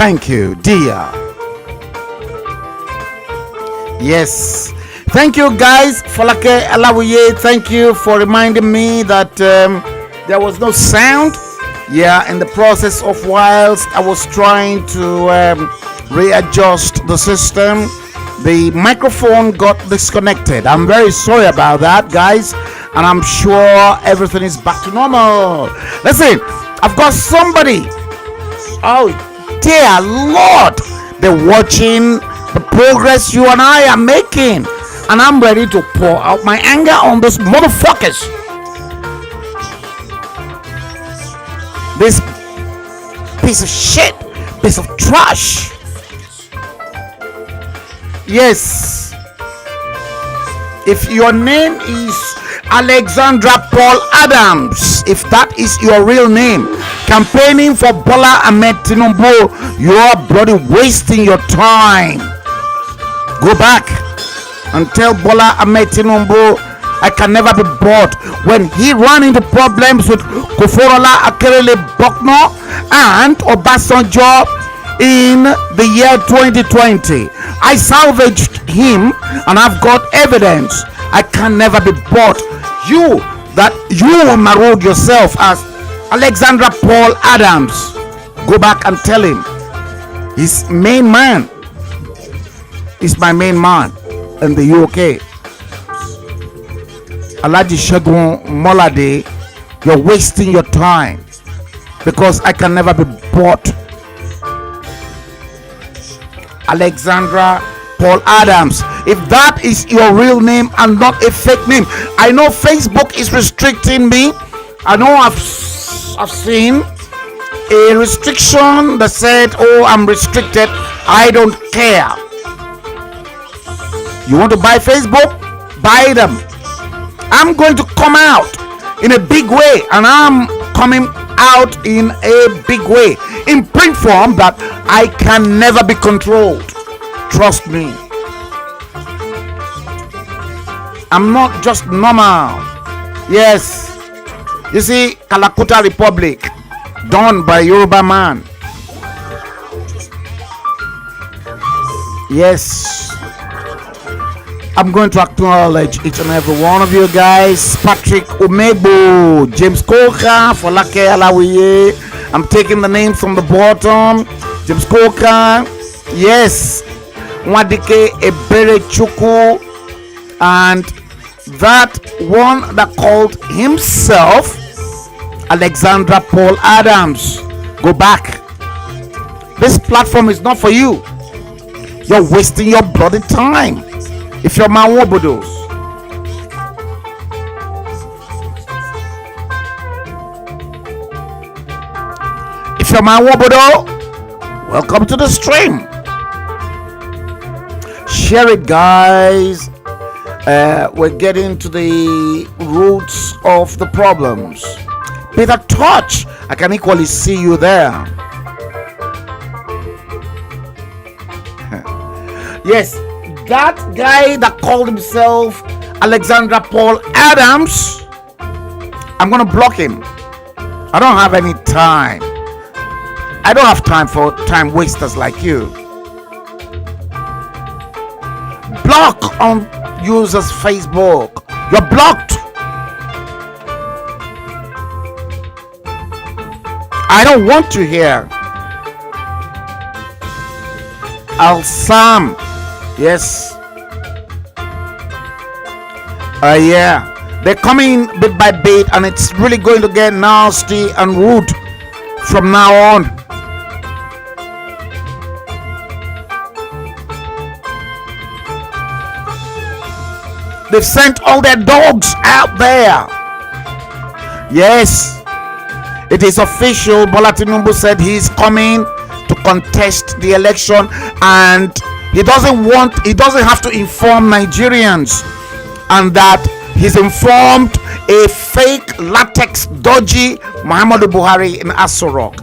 Thank you, dear. Yes. Thank you, guys. Falake Alawiye, thank you for reminding me that there was no sound. Yeah, in the process of whilst I was trying to readjust the system, the microphone got disconnected. I'm very sorry about that, guys, and I'm sure everything is back to normal. Listen, I've got somebody. Oh, dear Lord, they're watching the progress you and I are making, and I'm ready to pour out my anger on those motherfuckers. This piece of shit, piece of trash. Yes. If your name is Alexandra Paul Adams, if that is your real name, campaigning for Bola Ahmed Tinubu, you are bloody wasting your time. Go back and tell Bola Ahmed Tinubu I can never be bought. When he ran into problems with Koforola Akerele Bokno and Obasanjo in the year 2020, I salvaged him and I've got evidence. I can never be bought. You married yourself as Alexandra Paul Adams. Go back and tell him his main man is my main man in the UK. Alaji Shegun Molade, you're wasting your time because I can never be bought. Alexandra Paul Adams, if that is your real name and not a fake name. I know Facebook is restricting me. I know I've seen a restriction that said, oh, I'm restricted. I don't care. You want to buy Facebook? Buy them. I'm going to come out in a big way, and I'm coming out in a big way in print form that I can never be controlled. Trust me. I'm not just normal. Yes. You see, Kalakuta Republic, done by Yoruba man. Yes. I'm going to acknowledge each and every one of you guys. Patrick Umebo, James Koka, Folake Alawiye. I'm taking the names from the bottom. James Koka, yes. Wadike Ebere Chuku, and that one that called himself Alexandra Paul Adams. Go back. This platform is not for you. You're wasting your bloody time. If you're my wobodos, if you're my wobodo, welcome to the stream. Share it, guys. We're getting to the roots of the problems. Peter Touch, I can equally see you there. Yes. That guy that called himself Alexandra Paul Adams, I'm gonna block him. I don't have any time. I don't have time for time wasters like you. Block on users Facebook. You're blocked. I don't want you here. Al Sam. Yes. Yeah. They're coming bit by bit, and it's really going to get nasty and rude from now on. They've sent all their dogs out there. Yes. It is official. Bola Tinubu said he's coming to contest the election, and he doesn't have to inform Nigerians, and that he's informed a fake latex dodgy Muhammadu Buhari in Asorok.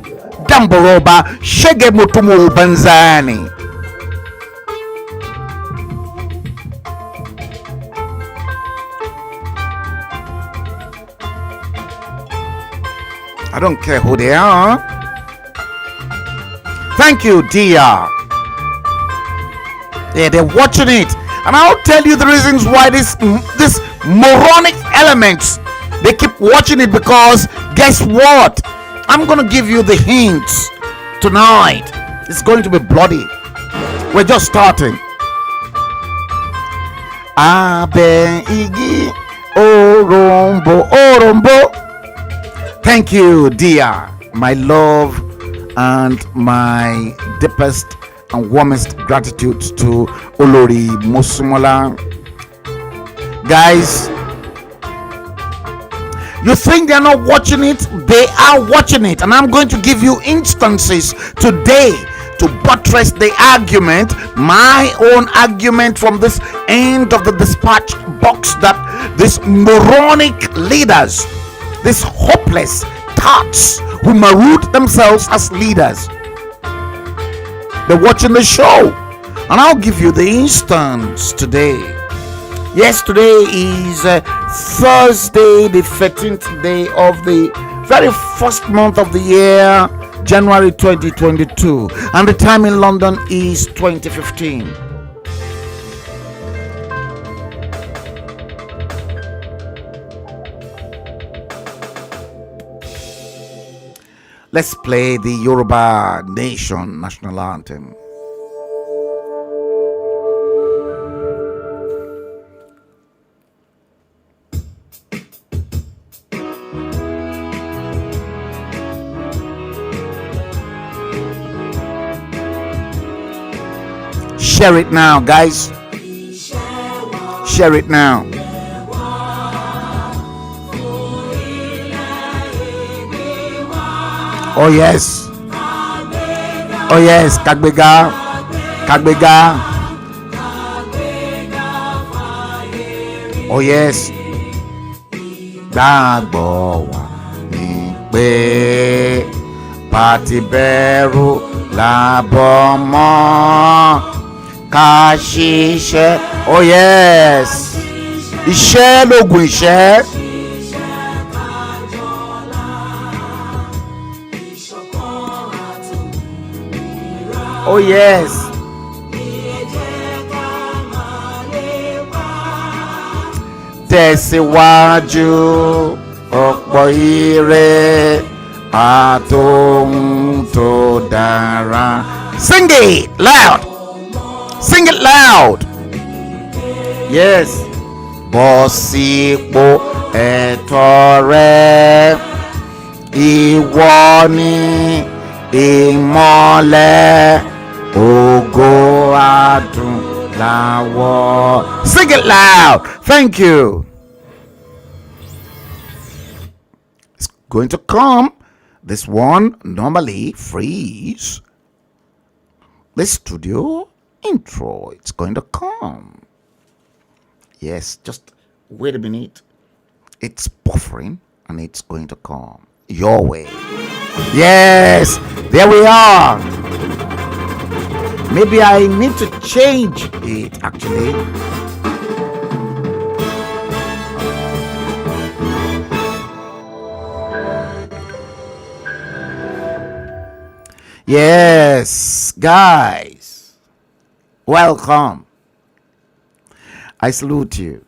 Damboroba Shege Mutumu Banzani. I don't care who they are. Thank you, dear. Yeah, they're watching it, and I'll tell you the reasons why this moronic elements, they keep watching it, because guess what? I'm gonna give you the hints tonight. It's going to be bloody. We're just starting. Abe igi orombo orombo. Thank you, dear, my love, and my deepest and warmest gratitude to Olori Mosumola. Guys, you think they're not watching it? They are watching it, and I'm going to give you instances today to buttress the argument, my own argument from this end of the dispatch box, that these moronic leaders, these hopeless tarts who maroon themselves as leaders, they're watching the show, and I'll give you the instance today. Yes, today is Thursday, the 13th day of the very first month of the year, January 2022, and the time in London is 2015. Let's play the Yoruba Nation national anthem. Share it now, guys. Share it now. Oh yes. Oh yes. Kagbega. Kagbega. Oh yes. Gbàgbọ́ wa ni pé pàtì bẹ̀rù làbọ̀ mọ́ ká ṣiṣẹ́. Oh yes. Iṣẹ́ lògùn iṣẹ́. Oh yes. Tẹ̀síwájú ọ̀pọ̀ ire àtòhun tó dára. Sing it loud. Sing it loud. Yes. Bọ́ sípò ẹ̀tọ́ rẹ. Ìwọ ni ìmọ́lẹ̀ ògo adúláwọ̀. Sing it loud. Thank you. It's going to come. This one normally frees the studio intro. It's going to come. Yes, just wait a minute. It's buffering and it's going to come your way. Yes, there we are. Maybe I need to change it actually. Yes, guys, welcome. I salute you.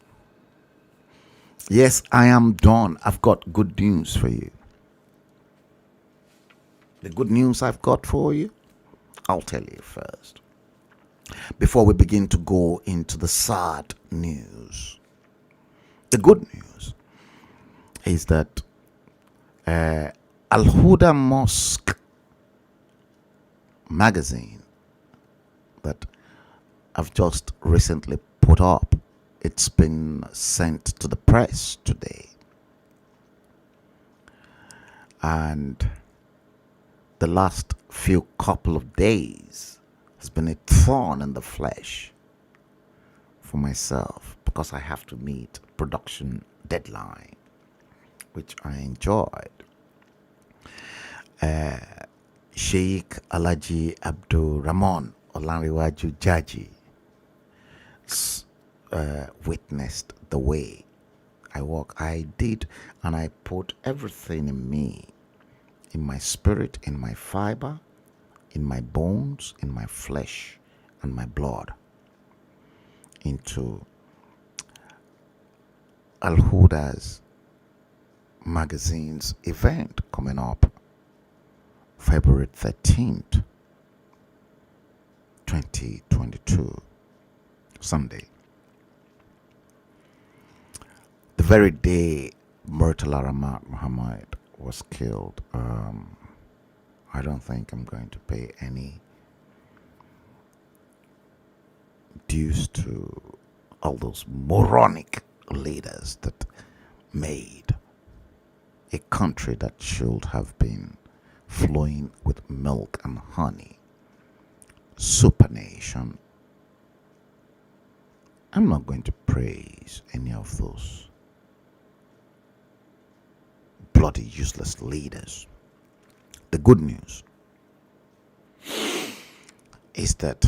Yes, I am done. I've got good news for you. The good news I've got for you, I'll tell you first, before we begin to go into the sad news. The good news is that Al Huda Mosque magazine that I've just recently put up, it's been sent to the press today, and the last few couple of days has been a thorn in the flesh for myself, because I have to meet production deadline, which I enjoyed. Sheikh Alhaji Abdul Rahman Olanrewaju Jaji witnessed the way I walk. I did, and I put everything in me, in my spirit, in my fiber, in my bones, in my flesh, and my blood into Al Huda's magazine's event coming up February 13th, 2022, Sunday. The very day Murtala Muhammad was killed, I don't think I'm going to pay any dues to all those moronic leaders that made a country that should have been flowing with milk and honey, super nation. I'm not going to praise any of those bloody useless leaders. The good news is that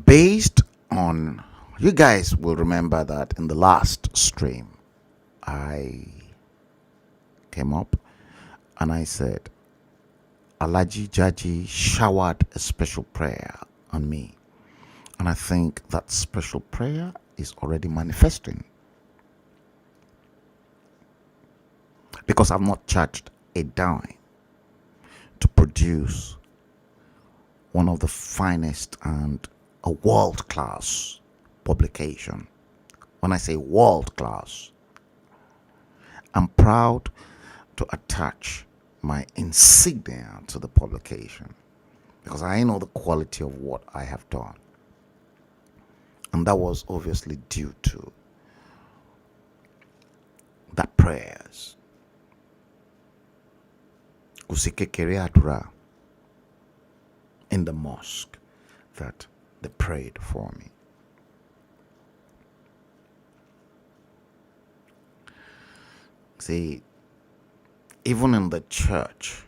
based on, you guys will remember that in the last stream I came up and I said Alaji Jaji showered a special prayer on me, and I think that special prayer is already manifesting, because I've not charged a dime to produce one of the finest and a world-class publication. When I say world-class, I'm proud to attach my insignia to the publication, because I know the quality of what I have done. And that was obviously due to the prayers. Kusikekere Adura in the mosque that they prayed for me. See, even in the church,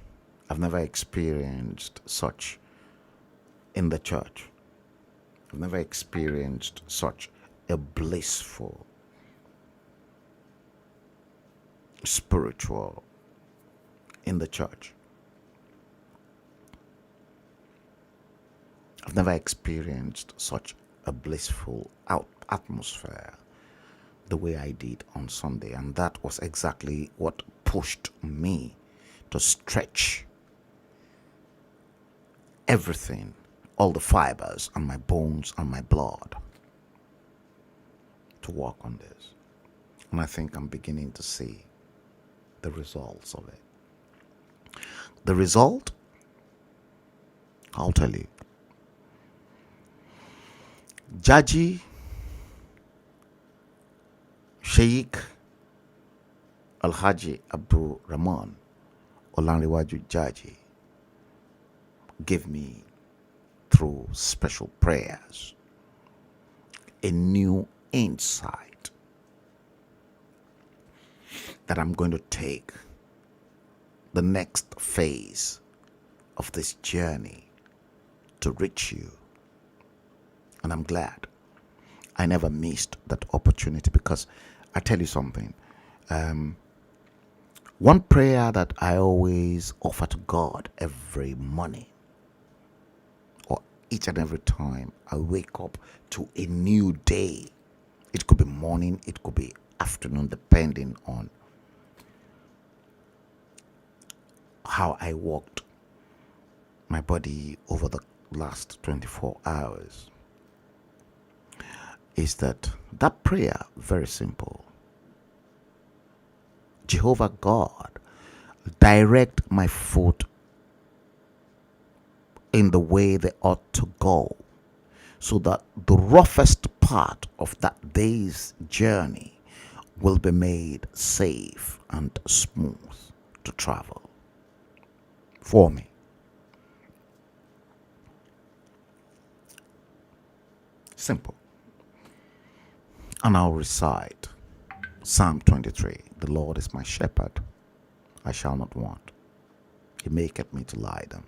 I've never experienced such in the church. I've never experienced such a blissful, spiritual in the church. I've never experienced such a blissful atmosphere the way I did on Sunday, and that was exactly what pushed me to stretch everything, all the fibers and my bones and my blood to work on this. And I think I'm beginning to see the results of it. The result, I'll tell you. Jaji Sheikh Alhaji Abdul Rahman Olanriwaju Jaji gave me, through special prayers, a new insight that I'm going to take the next phase of this journey to reach you. And I'm glad I never missed that opportunity, because I tell you something. One prayer that I always offer to God every morning, or each and every time I wake up to a new day, it could be morning, it could be afternoon, depending on how I walked my body over the last 24 hours, is that prayer, very simple. Jehovah God, direct my foot in the way they ought to go, so that the roughest part of that day's journey will be made safe and smooth to travel for me. Simple. And I'll recite Psalm 23. The Lord is my shepherd, I shall not want. He maketh me to lie down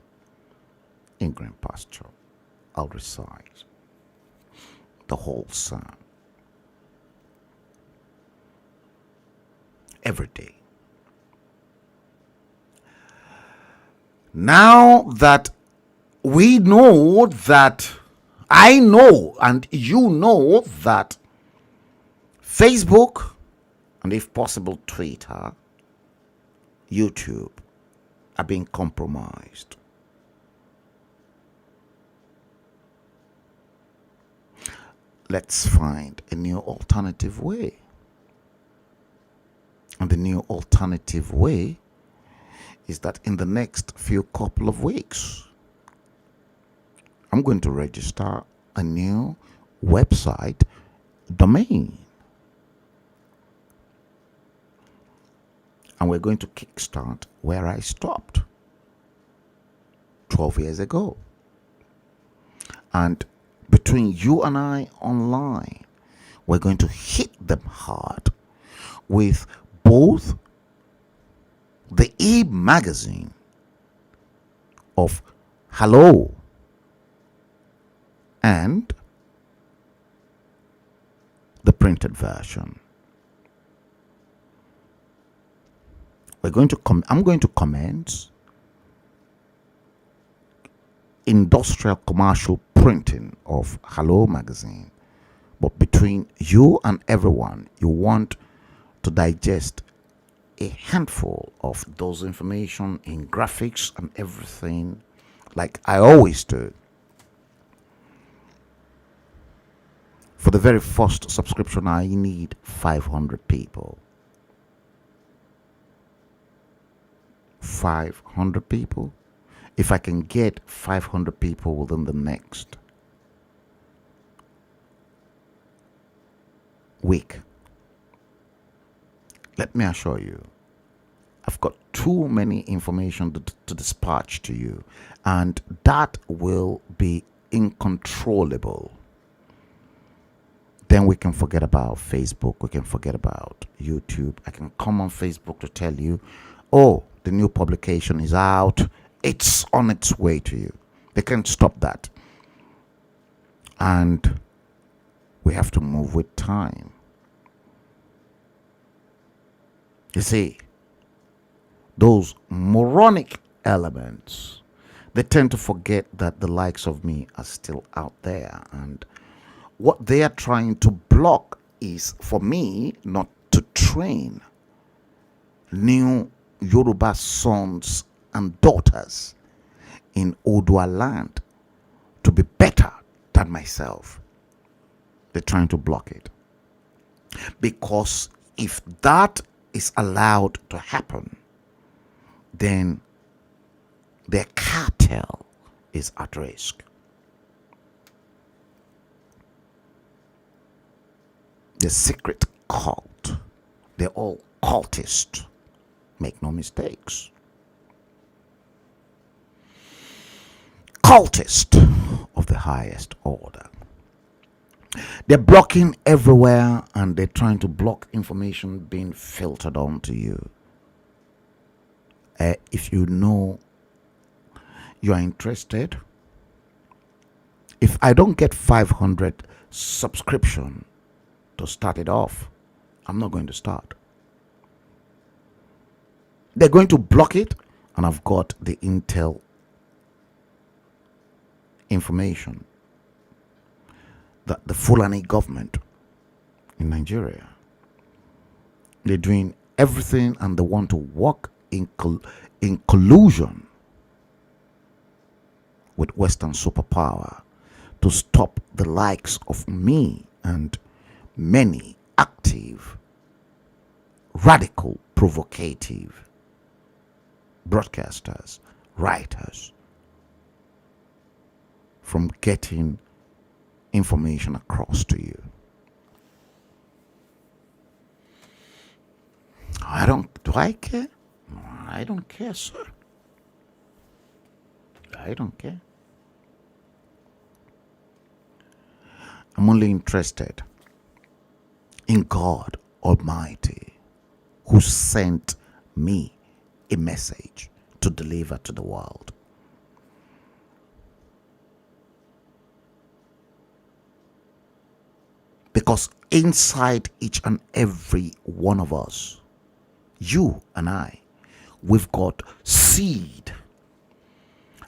in green pasture. I'll recite the whole psalm every day. Now that we know that, I know and you know that Facebook and if possible Twitter, YouTube are being compromised. Let's find a new alternative way. And the new alternative way is that in the next few couple of weeks, I'm going to register a new website domain. And we're going to kickstart where I stopped 12 years ago. And between you and I online, we're going to hit them hard with both the e-magazine of HALLO and the printed version. I'm going to commence industrial commercial printing of HALLO magazine. But between you and everyone, you want to digest a handful of those information in graphics and everything, like I always do. For the very first subscription, I need 500 people. 500 people. If I can get 500 people within the next week, let me assure you, I've got too many information to dispatch to you, and that will be incontrollable. Then we can forget about Facebook, we can forget about YouTube. I can come on Facebook to tell you, oh, the new publication is out, it's on its way to you. They can't stop that. And we have to move with time. You see, those moronic elements, they tend to forget that the likes of me are still out there, and what they are trying to block is for me not to train new Yoruba sons and daughters in Odua land to be better than myself. They're trying to block it. Because if that is allowed to happen, then their cartel is at risk. The secret cult, they're all cultists. Make no mistakes. Cultists of the highest order. They're blocking everywhere, and they're trying to block information being filtered onto you. If you know you are interested, if I don't get 500 subscription to start it off, I'm not going to start. They're going to block it, and I've got the intel information that the Fulani government in Nigeria, they're doing everything, and they want to work in collusion with Western superpower to stop the likes of me and many active, radical, provocative broadcasters, writers from getting information across to you. Do I care? I don't care, sir. I don't care. I'm only interested in God Almighty, who sent me a message to deliver to the world. Because inside each and every one of us, you and I, we've got seed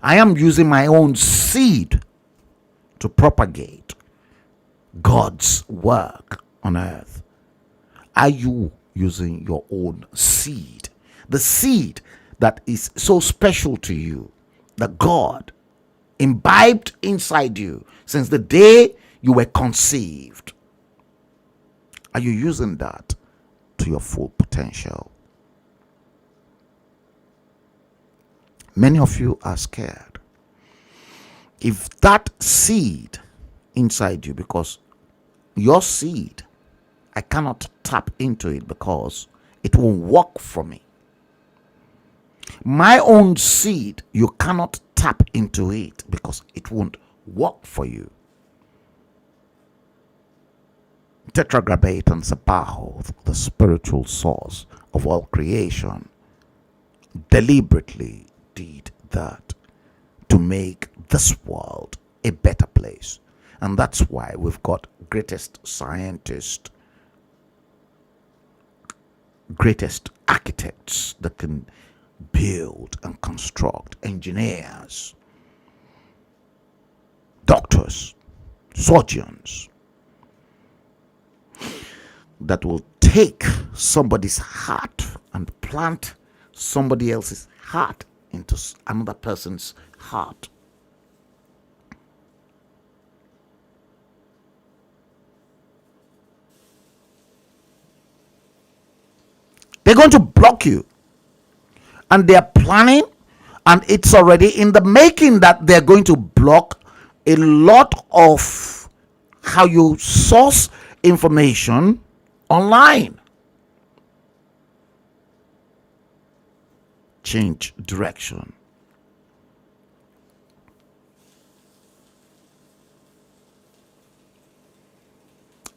I am using my own seed to propagate God's work on earth. Are you using your own seed? The seed that is so special to you, that God imbibed inside you since the day you were conceived. Are you using that to your full potential? Many of you are scared. If that seed inside you, because your seed, I cannot tap into it because it won't work for me. My own seed, you cannot tap into it because it won't work for you. Tetragrammaton Sabaho, the spiritual source of all creation, deliberately did that to make this world a better place. And that's why we've got greatest scientists, greatest architects that can build and construct, engineers, doctors, surgeons, that will take somebody's heart and plant somebody else's heart into another person's heart. They're going to block you, and they're planning, and it's already in the making that they're going to block a lot of how you source information online. Change direction.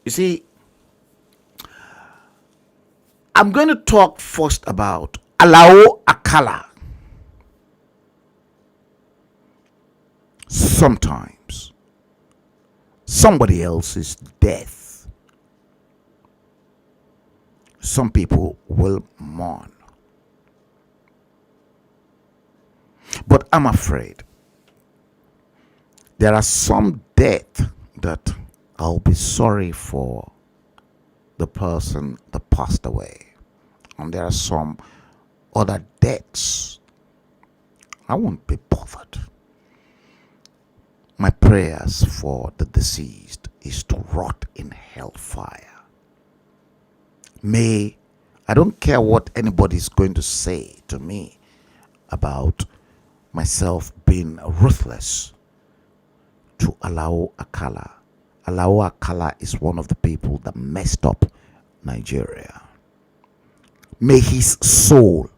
You see, I'm going to talk first about Alao Akala. Sometimes somebody else's death, some people will mourn. But I'm afraid there are some death that I'll be sorry for the person that passed away. And there are some other deaths I won't be bothered. My prayers for the deceased is to rot in hellfire. I don't care what anybody's going to say to me about myself being ruthless to Alao Akala. Alao Akala is one of the people that messed up Nigeria. May his soul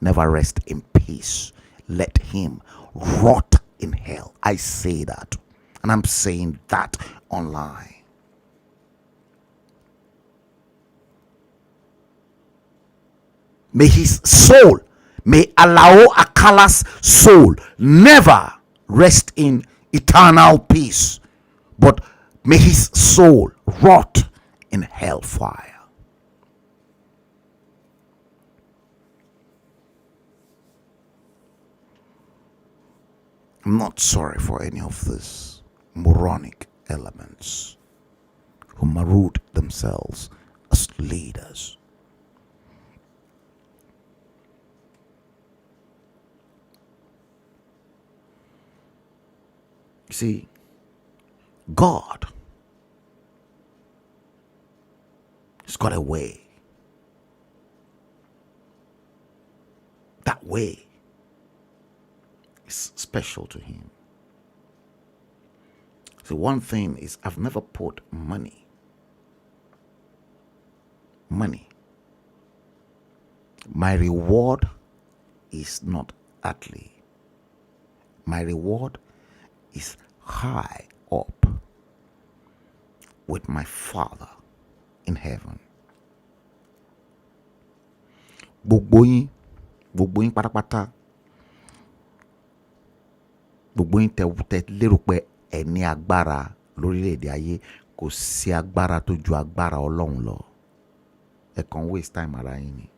never rest in peace. Let him rot in hell. I say that, and I'm saying that online. May his soul, may Alao Akala's soul never rest in eternal peace, but may his soul rot in hellfire. I'm not sorry for any of these moronic elements who maroon themselves as leaders. You see, God has got a way. That way is special to him. So one thing is, I've never put money. My reward is not earthly. My reward is high up with my Father in heaven. Gbogbo yín pátápátá, gbogbo yín tẹ lérò pé ẹ ní agbára lórílẹ̀-èdè ayé, kò sí agbára tó ju agbára Ọlọ́run lọ. Ẹ kàn waste time ara yín ni.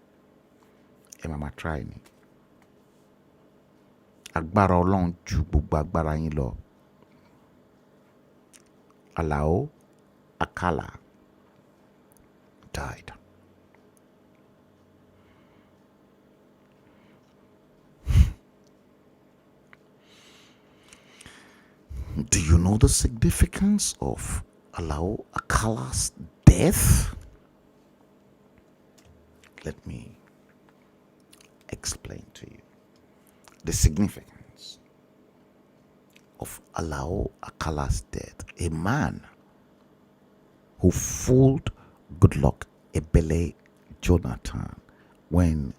Ẹ máa try ni. agbára Ọlọ́run ju gbogbo agbára yín lọ. Alao Akala died. Do you know the significance of Alao Akala's death? Let me explain to you the significance of Alao Akala's death. A man who fooled Goodluck Ebele Jonathan when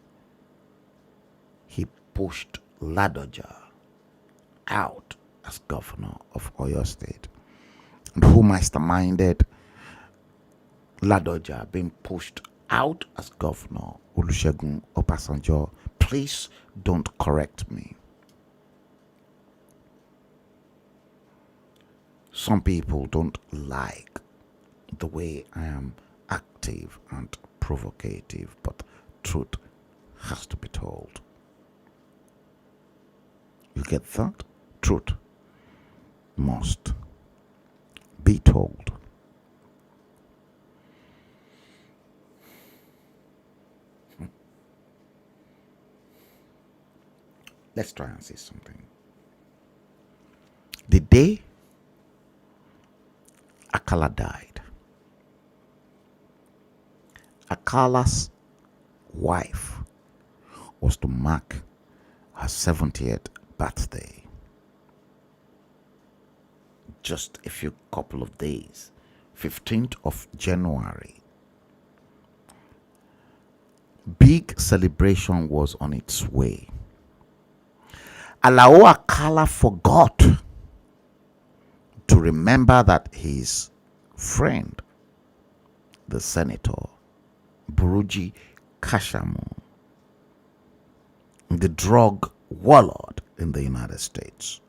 he pushed Ladoja out as governor of Oyo State, and who masterminded Ladoja being pushed out as governor, Olusegun Obasanjo. Please don't correct me. Some people don't like the way I am active and provocative, but truth has to be told. You get that? Truth must be told. Let's try and say something. The day Akala died, Akala's wife was to mark her 70th birthday. Just a few couple of days, 15th of January. Big celebration was on its way. Alao Akala forgot to remember that his friend, the senator, Buruji Kashamu, the drug warlord in the United States,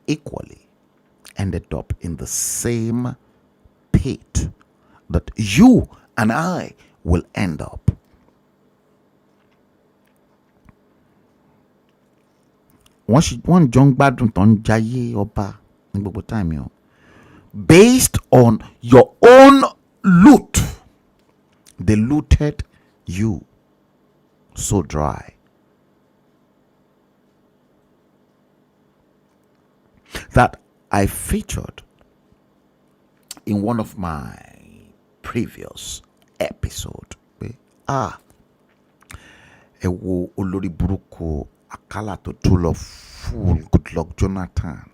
equally ended up in the same pit that you and I will end up. One jọ ń gbádùn tó ń jayé ọba ní gbogbo time yẹn, based on your own loot. They looted you so dry that I featured in one of my previous episodes. Ẹ wo olórí burúkú Akala tó tú lọ fool Goodluck Jonathan.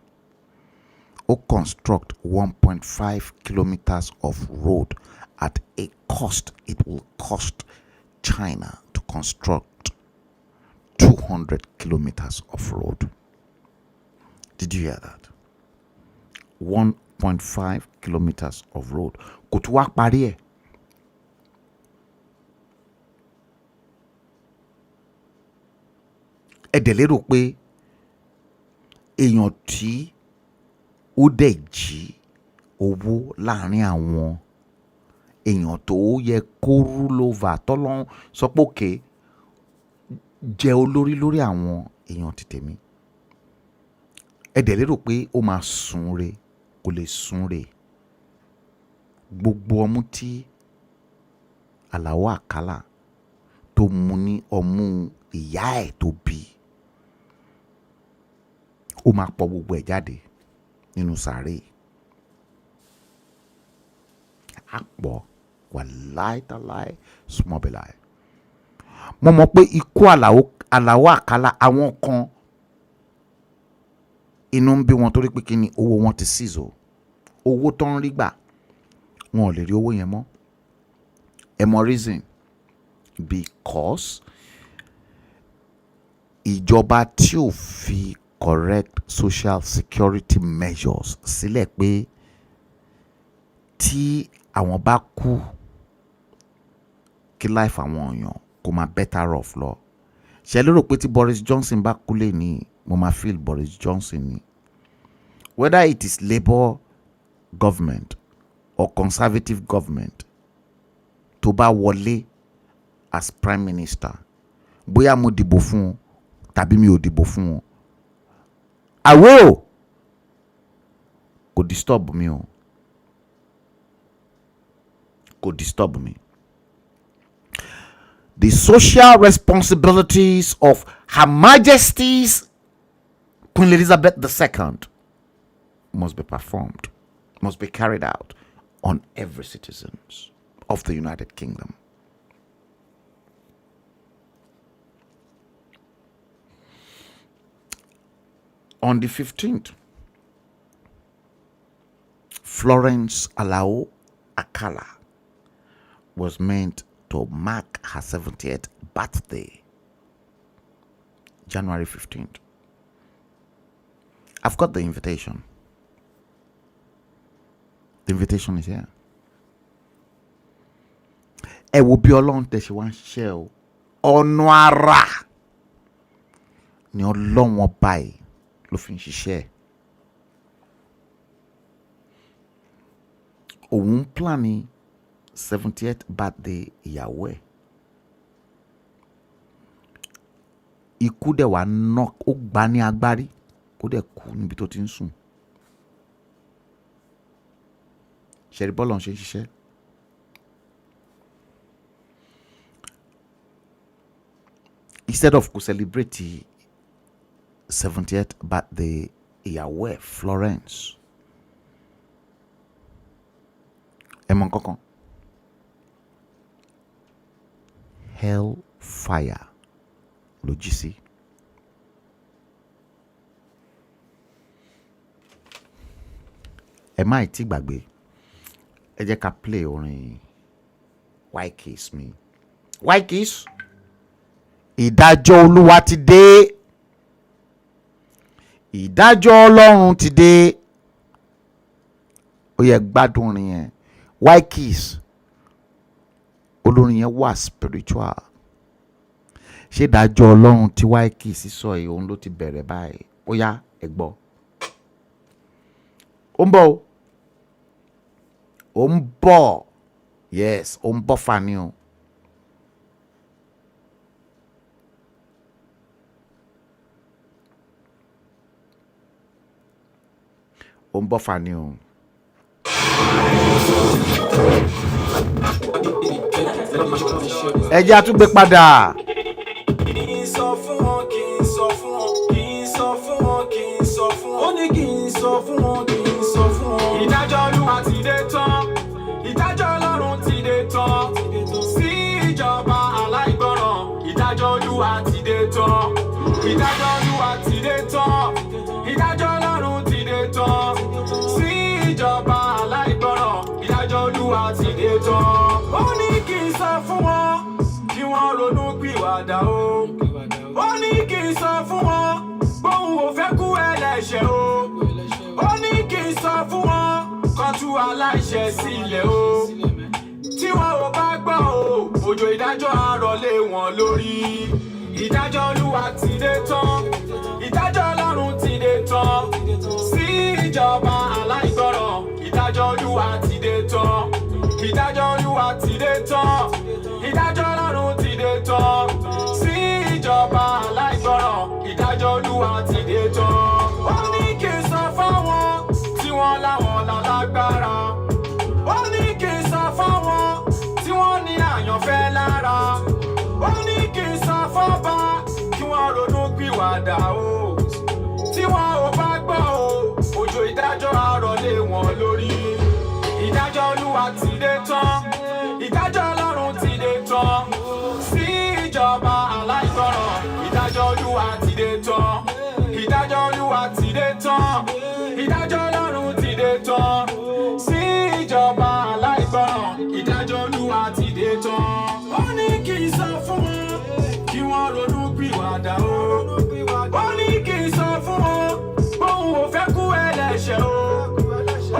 Ó construct 1.5 kilometers of road at a cost it will cost China to construct 200 kilometers of road. Did you hear that? 1.5 kilometers of road. Kò tún wá parí ẹ̀. Ẹ dẹ̀ lérò pé èèyàn tí ó dẹ̀ jí owó láàrin àwọn èèyàn tó yẹ kó rule over tọ́lọ́run sọ pé òkè jẹ́ olórí lórí àwọn èèyàn ti tèmi. Ẹ dẹ̀ lérò pé ó máa sùn re, kò lè sùn re. Gbogbo ọmú tí Alao Akala tó mu ní ọmú ìyá ẹ̀ tó bí, ó máa pọ̀ gbogbo ẹ̀ jáde nínú sàárè. Á pọ̀ wàláì tàláì smọ́bìláì. Mo mọ̀ pé ikú Alao Akala àwọn kan inú ń bí wọn torí pé kí ni owó wọn ti seize o. Owó tó ń rí gbà wọn ò lè rí owó yẹn mọ́. Ẹ mọ reason? Because ìjọba tí ò fi correct social security measures sílẹ̀ pé tí àwọn bá kú kí life àwọn èèyàn kó máa better off lọ. Ṣé lérò pé tí Boris Johnson bá kú lè ní mo máa feel Boris Johnson ni? Whether it is Labour government or Conservative government tó bá wọlé as prime minister, bóyá mo dìbò fún tàbí mi ò dìbò fún wọn. Àwẹ̀ o kò disturb mi o, kò disturb mi. The social responsibilities of Her Majesty's Queen Elizabeth II must be performed, must be carried out on every citizen of the United Kingdom. On the 15th, Florence Alao Akala was meant to mark her 70th birthday, January 15th. I've got the invitation. The invitation is here. Ẹ wo bí Ọlọ́run tẹ̀ ṣe wá ń ṣiṣẹ́ o. Ọ̀nà àrà ni Ọlọ́run ọba yìí ló fi ń ṣiṣẹ́. Òun plan ní 70th birthday ìyàwó ẹ̀. Ikú dẹ̀ wá knock, ó gbá ní agbárí, ó dẹ̀ kú níbi tó ti ń sùn. Ṣẹ̀rí bọ́ọ̀lù ṣe ń ṣiṣẹ́. Instead of to celebrate the 70th birthday ìyàwó ẹ̀ Florence, ẹ mọ nǹkan kan, hellfire ló jí sí. Ẹ má ì tí gbàgbé, ẹ jẹ́ ká play orin White Kiss mi. White Kiss, ìdájọ́ Olúwa ti dé, ìdájọ́ Ọlọ́run ti dé. Ó yẹ gbádùn orin yẹn. White Kiss, olórin yẹn wà spiritual. Ṣé ìdájọ́ Ọlọ́run tí White Kiss sọ yìí òun ló ti bẹ̀rẹ̀ báyìí? Ó yá ẹ gbọ́. Ó ń bọ̀ o. Ó ń bọ̀. Yes, ó ń bọ̀ fani o. Ó ń bọ̀ fani o. Ẹ jẹ́ àtúgbé padà. Ìdájọ́ Olúwa ti dé tán, ìdájọ́ Ọlọ́run ti dé tán, sí ìjọba aláìgbọràn. Ìdájọ́ Olúwa ti dé tán, ìdájọ́ Olúwa ti dé tán, ìdájọ́ Ọlọ́run ti dé tán, sí ìjọba aláìgbọràn. Ìdájọ́ Olúwa ti dé tán. Ó ní kí n sọ fún wọn kí wọ́n ronú pìwàdà o. Ó ní kí n sọ fún wọn bóun ò fẹ́ kú ẹlẹ́ṣẹ̀ o. Ó ní kí n sọ fún wọn kó tú aláìṣẹ̀ sílẹ̀ o. Tí wọn ò bá gbọ́ o, òjò ìdájọ́ á rọ̀ lé wọn lórí. Ìdájọ́ Olúwa ti dé tán, ìdájọ́ Ọlọ́run ti dé tán, sí ìjọba aláìgbọràn. Ìdájọ́ Olúwa ti dé tán, ìdájọ́ Olúwa ti dé tán, ìdájọ́ Ọlọ́run ti dé tán, sí ìjọba aláìgbọràn. Ìdájọ́ Olúwa ti dé tán. Ó ní kí n sọ fáwọn tí wọ́n láwọn lálágbára. Ó ní kí n sọ fáwọn tí wọ́n ní àyànfẹ́ lára. Ó ní kí n sọ fọ́ba kí wọ́n ronú pìwàdà o. Tí wọn ò bá gbọ́ o, òjò ìdájọ́ á rọ̀ lé wọn lórí. Ìdájọ́ Olúwa ti dé tán, ìdájọ́ Ọlọ́run ti dé tán, sí ìjọba aláìgbọràn. Ìdájọ́ Olúwa ti dé tán, ìdájọ́ Olúwa ti dé tán, ìdájọ́ Ọlọ́run ti dé tán, sí ìjọba aláìgbọràn. Ìdájọ́ Olúwa ti dé tán. Ó ní kí n sọ fún wọn kí wọ́n ronú pìwàdà o. Ó ní kí n sọ fún wọn bóun ò fẹ́ kú ẹlẹ́ṣẹ̀ o.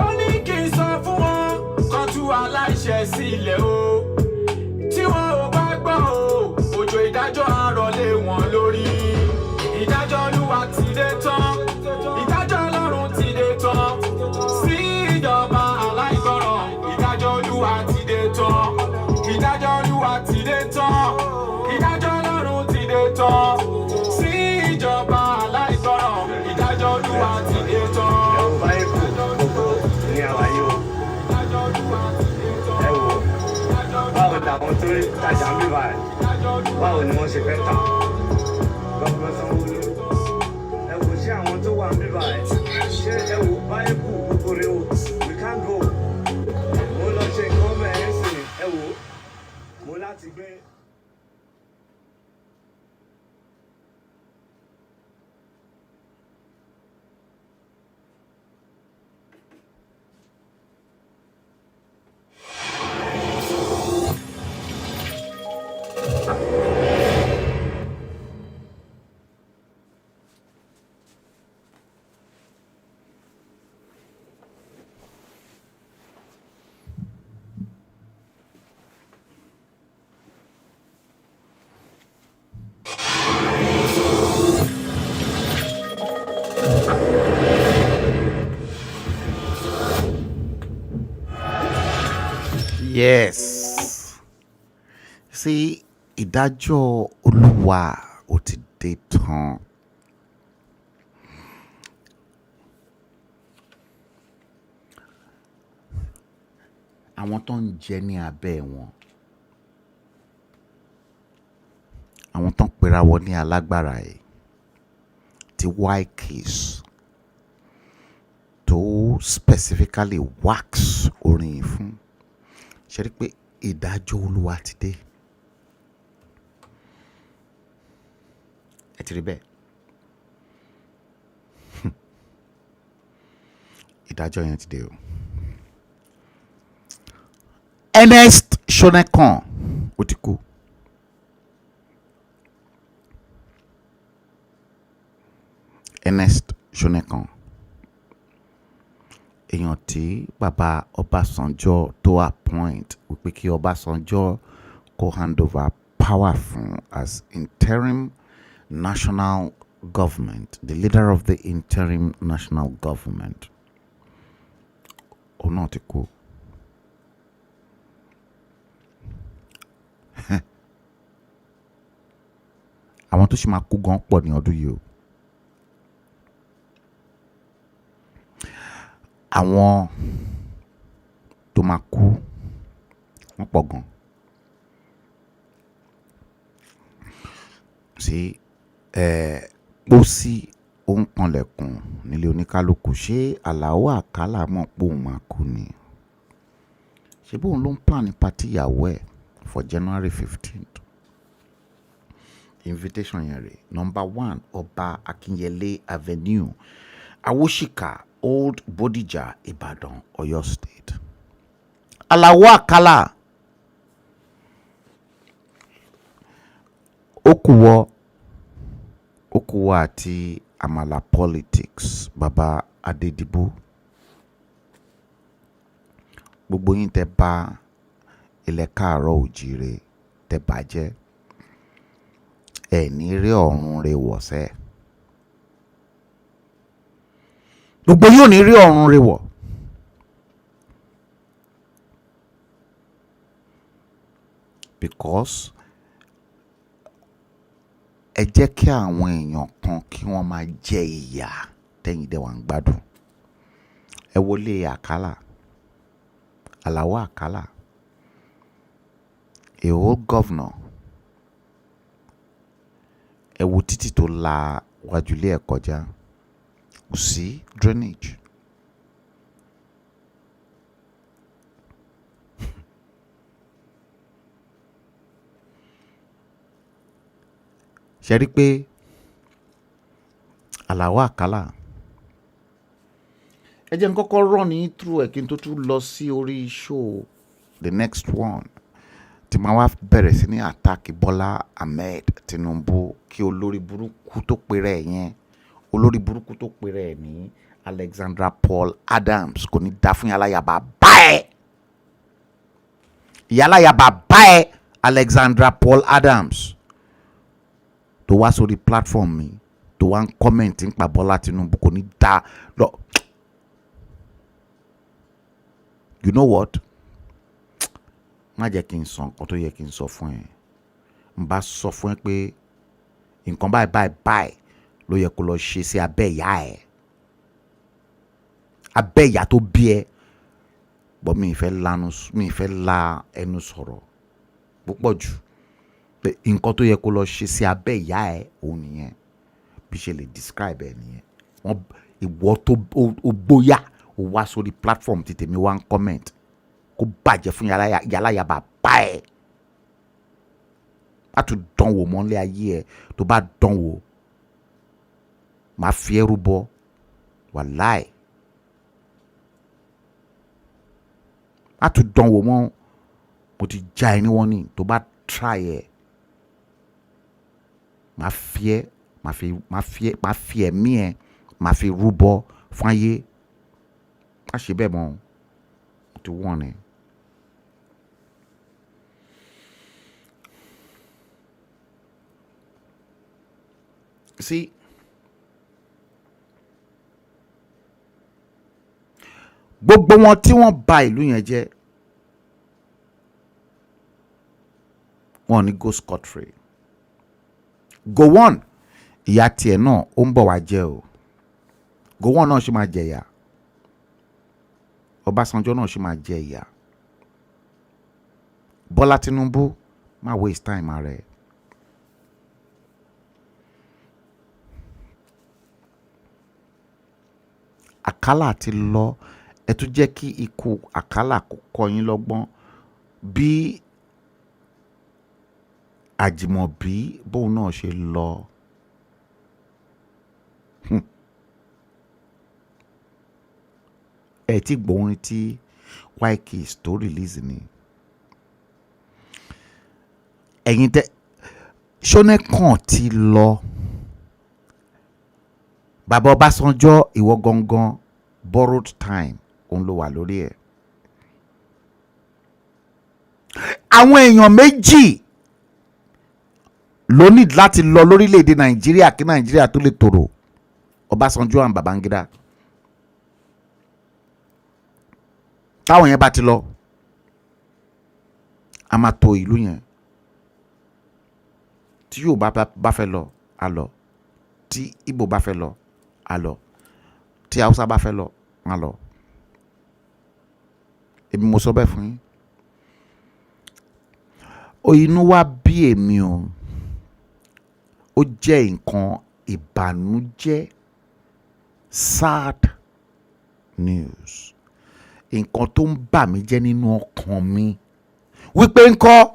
Ó ní kí n sọ fún wọn kó tú aláìṣẹ̀ sílẹ̀ o. Tí wọn ò bá gbọ́ o, òjò ìdájọ́ á rọ̀ lé wọn lórí. Ìdájọ́ Olúwa ti dé tán, ìdájọ́ Ọlọ́run ti dé tán, sí ìjọba aláìgbọràn. Ìdájọ́ Olúwa ti dé tán, ìdájọ́ Olúwa ti dé tán, ìdájọ́ Ọlọ́run ti dé tán, sí ẹ wò báwo ni àwọn tó tajà ń bí báyìí báwo ni wọ́n ṣe fẹ́ tà gbọ́ngàn Sanwó-Olú ẹ wò ṣé àwọn tó wà ń bí báyìí ṣé ẹ wò báyìí kù gbogbo rẹ o we can't go mo lọ ṣe nǹkan bẹ́ẹ̀ sìn ẹ wò mo láti gbé. Yes. See, ìdájọ́ Olúwa ó ti dé tán. Àwọn tó ń jẹ ní abẹ́ wọn, àwọn tó ń pera wọn ní alágbára ẹ̀, ti white case tó specifically wax orin fún. Ṣé rí pé ìdájọ́ Olúwa ti dé? Ẹ ti rí bẹ́ẹ̀? Ìdájọ́ yẹn ti dé o. Ernest Shonekan ó ti kú. Ernest Shonekan, èèyàn tí bàbá Ọbásanjọ́ tó appoint wípé kí Ọbásanjọ́ kó hand over power fún as interim national government, the leader of the interim national government. Òun náà ti kú. Àwọn tó sì máa kú gan pọ̀ ní ọdún yìí o. Àwọn tó máa kú wọ́n pọ̀ gan. Sí pósí ó ń kanlẹ̀kùn nílé oníkálukú. Ṣé Àlàó Àkàlà mọ̀ pé òun máa kú ni? Ṣé bóun ló ń plan party ìyàwó ẹ̀ for January 15th? Invitation yẹn rè. Number 1, Ọba Akinyele Avenue, Awoshika, Old Bodija, Ibadan, Oyo State. Àlàó Àkàlà okuwo àti Amala politics, Baba Adedibo. Gbogbo yín tẹ́ bá ilẹ̀ káàárọ̀ òjìrè tẹ́ bàjẹ́ ẹ̀ ní rí ọ̀run rẹ̀ wọ̀sẹ̀. Gbogbo yín ò ní rí ọ̀run rẹ̀ wọ̀. Because ẹ jẹ́ kí àwọn èèyàn kan kí wọ́n máa jẹ ìyà tẹ́yìn dẹ̀ wá ń gbádùn. Ẹ wọlé Àkàlà, Àlàó Àkàlà, a old governor. Ẹ wo títì tó la wájú ilé ẹ̀ kọjá, kò sí drainage. Ṣé rí pé Àlàó Àkàlà, ẹ jẹ́ n kọ́kọ́ run ní through ẹ̀ kí n tó tún lọ sí orí show the next one tí máa wá bẹ̀rẹ̀ sí ní attack Bọ́lá Ahmed Tinubu, kí olórí burúkú tó pèrè ẹ̀ yẹn, olórí burúkú tó pèrè ẹ̀ ní Alexandra Paul Adams, kò ní dá fún yàláyàbá báyẹ̀, yàláyàbá báyẹ̀ Alexandra Paul Adams tó wá sórí platform mi tó wá ń comment nípa Bọ́lá Tinubu, kò ní dá lọ. You know what? Má jẹ́ kí n sọ nǹkan tó yẹ kí n sọ fún ẹ. N bá sọ fún ẹ pé nǹkan báyìí ló yẹ kó lọ ṣe sí abẹ́ ìyá ẹ̀, abẹ́ ìyá tó bí ẹ. but mi fẹ́ la ẹnu sọ̀rọ̀ púpọ̀ jù pé nǹkan tó yẹ kó lọ ṣe sí abẹ́ ìyá ẹ̀ òun nìyẹn bí ṣe lè describe ẹ̀ nìyẹn wọ́n ìwọ tó o gbóyà o wá sórí platform ti tèmi wá ń comment kó bàjẹ́ fún yàláyà bàbá ẹ̀ má tún dánwò mọ́lẹ̀ ayé ẹ̀ tó bá dánwò má fi ẹrú bọ wàláì má tún dánwò mọ́ mo ti já ẹ níwọ̀n ní tó bá try ẹ̀ má fi ẹ̀mí ẹ̀ má fi rúbọ fún ayé má ṣe bẹ́ẹ̀ mọ́ mo ti wọ̀n ni. See, gbogbo wọn tí wọ́n bà ìlú yẹn jẹ́ wọn ní go scot free. Gowon ìyá tiẹ̀ náà ó ń bọ̀ wá jẹ́ o Gowon náà ṣì máa jẹ ìyà Ọbásanjọ́ náà ṣì máa jẹ ìyà Bọ́lá Tinubu má waste time rẹ̀. Àkàlà ti lọ ẹ tún jẹ́ kí ikú Àkàlà kó kọ́ yín lọ́gbọ́n bí Àjìmọ̀bí bóun náà ṣe lọ. Ẹ ti gbóhùn tí YK tó release ni ẹ̀yin tẹ́ Ṣónẹ́kàn ti lọ bàbá Ọbásanjọ́ ìwọ gangan borrowed time òun ló wà lórí ẹ̀. Àwọn èèyàn méjì ló ní láti lọ lórílẹ̀‐èdè Nàìjíríà kí Nàìjíríà tó lè tòrò Ọbásanjọ́ and Babangida. Táwọn yẹn bá ti lọ a máa tò ìlú yẹn tí Yorùbá bá fẹ́ lọ a lọ tí Ìgbò bá fẹ́ lọ a lọ tí Haúsá bá fẹ́ lọ a lọ. Èmi mo sọ bẹ́ẹ̀ fún yín. Inú wa bí èmi o ó jẹ́ nǹkan ìbànújẹ́ sad news nǹkan tó ń bà mí jẹ́ nínú ọkàn mi wípé ńkọ́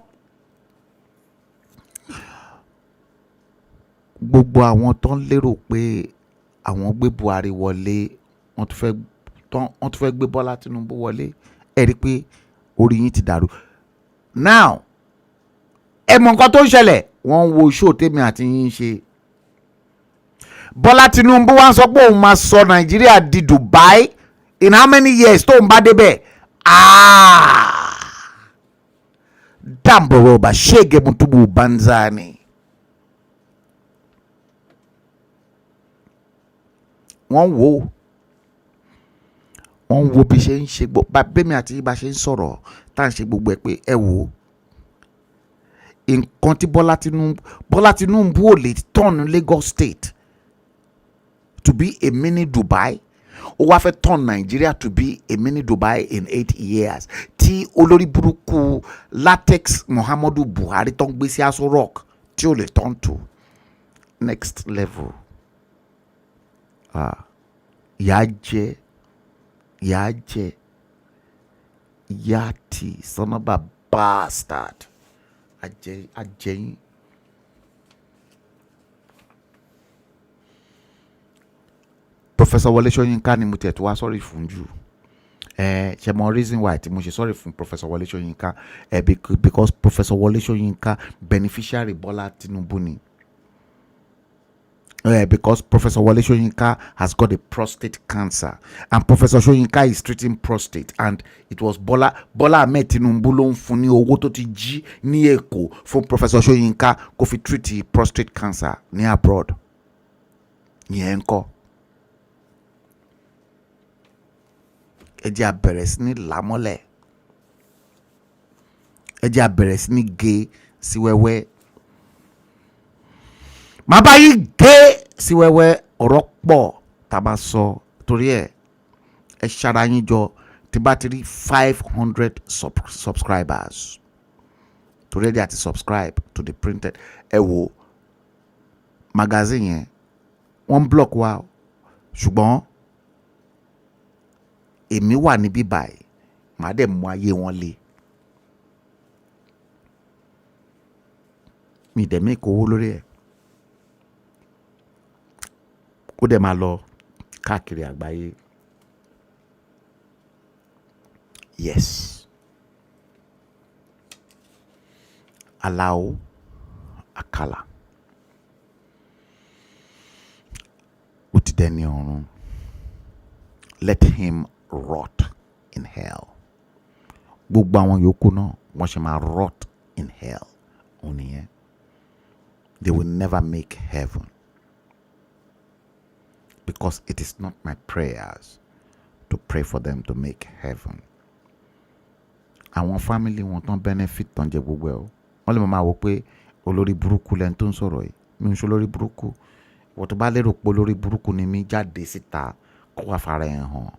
gbogbo àwọn tó ń lérò pé àwọn gbé Buhari wọlé wọ́n tún fẹ́ gbé Bọ́lá Tinubu wọlé ẹ rí i pé orí yín ti dàrú. Now ẹ mọ̀ nǹkan tó ń ṣẹlẹ̀ wọ́n ń wo show tèmi àti yín ṣe. Bọ́lá Tinubu wá sọ pé òun máa sọ Nàìjíríà di Dubai in how many years tó ń bá débẹ̀ damboro ba shege mutubu banzani. Wọ́n wo bí ṣe ń ṣe bẹ́mi àti bá ṣe ń sọ̀rọ̀ tá à ń ṣe gbogbo ẹ̀ pé ẹ wò nǹkan tí Bọ́lá Tinubu ò lè turn Lagos State to be a mini Dubai ó wá fẹ́ turn Nigeria to be a mini Dubai in 8 years tí olórí burúkú latex Muhammadu Buhari tó ń gbé sí Aso Rock tí ó lè turn to next level. Ìyà jẹ yati son of a bastard ajẹyìn. Professor Wole Soyinka ni mo tẹ̀ tó wá sorry fún jù ṣe mọ reason why tí mo ṣe sorry fún Professor Wole Soyinka because Professor Wole Soyinka beneficiary Bọ́lá Tinubu ni. Because Professor Wole Soyinka has got a prostate cancer and Professor Soyinka is treating prostate and it was Bola Ahmed Tinubu ló ń fún ní owó tó ti jí ní Èkó fún Professor Soyinka kó fi treat prostate cancer ní abroad. Yẹn ńkọ́ ẹ jẹ́ a bẹ̀rẹ̀ sí ní lámọ́lẹ̀ ẹ jẹ́ a bẹ̀rẹ̀ sí ní gé sí wẹ́wẹ́. Màá bá yí gé sí wẹ́wẹ́ ọ̀rọ̀ pọ̀ tá a bá sọ torí ẹ ṣara yín jọ tí bá ti rí 500 subscribers to ready to subscribe to the printed ẹ wo magazine yẹn wọ́n block wa ṣùgbọ́n èmi wà níbí báyìí màá dẹ̀ mú ayé wọn lé mi dẹ̀ mí kó owó lórí ẹ̀ kó dẹ̀ máa lọ káàkiri àgbáyé. Yes. Allow Akala. Ó ti dẹni ọ̀run. Let him rot in hell. Gbogbo àwọn yòókù náà wọ́n ṣe máa rot in hell. Ó nìyẹn. They will never make heaven. Because it is not my prayers to pray for them to make heaven. Àwọn family wọn tán benefit tán jẹ gbogbo ẹ o wọ́n lè máa wò pé olórí burúkú lẹni tó ń sọ̀rọ̀ yìí mi ń ṣe olórí burúkú wọ́n tó bá lérò pé olórí burúkú ni mi jáde síta kó wá fara ẹ̀ hàn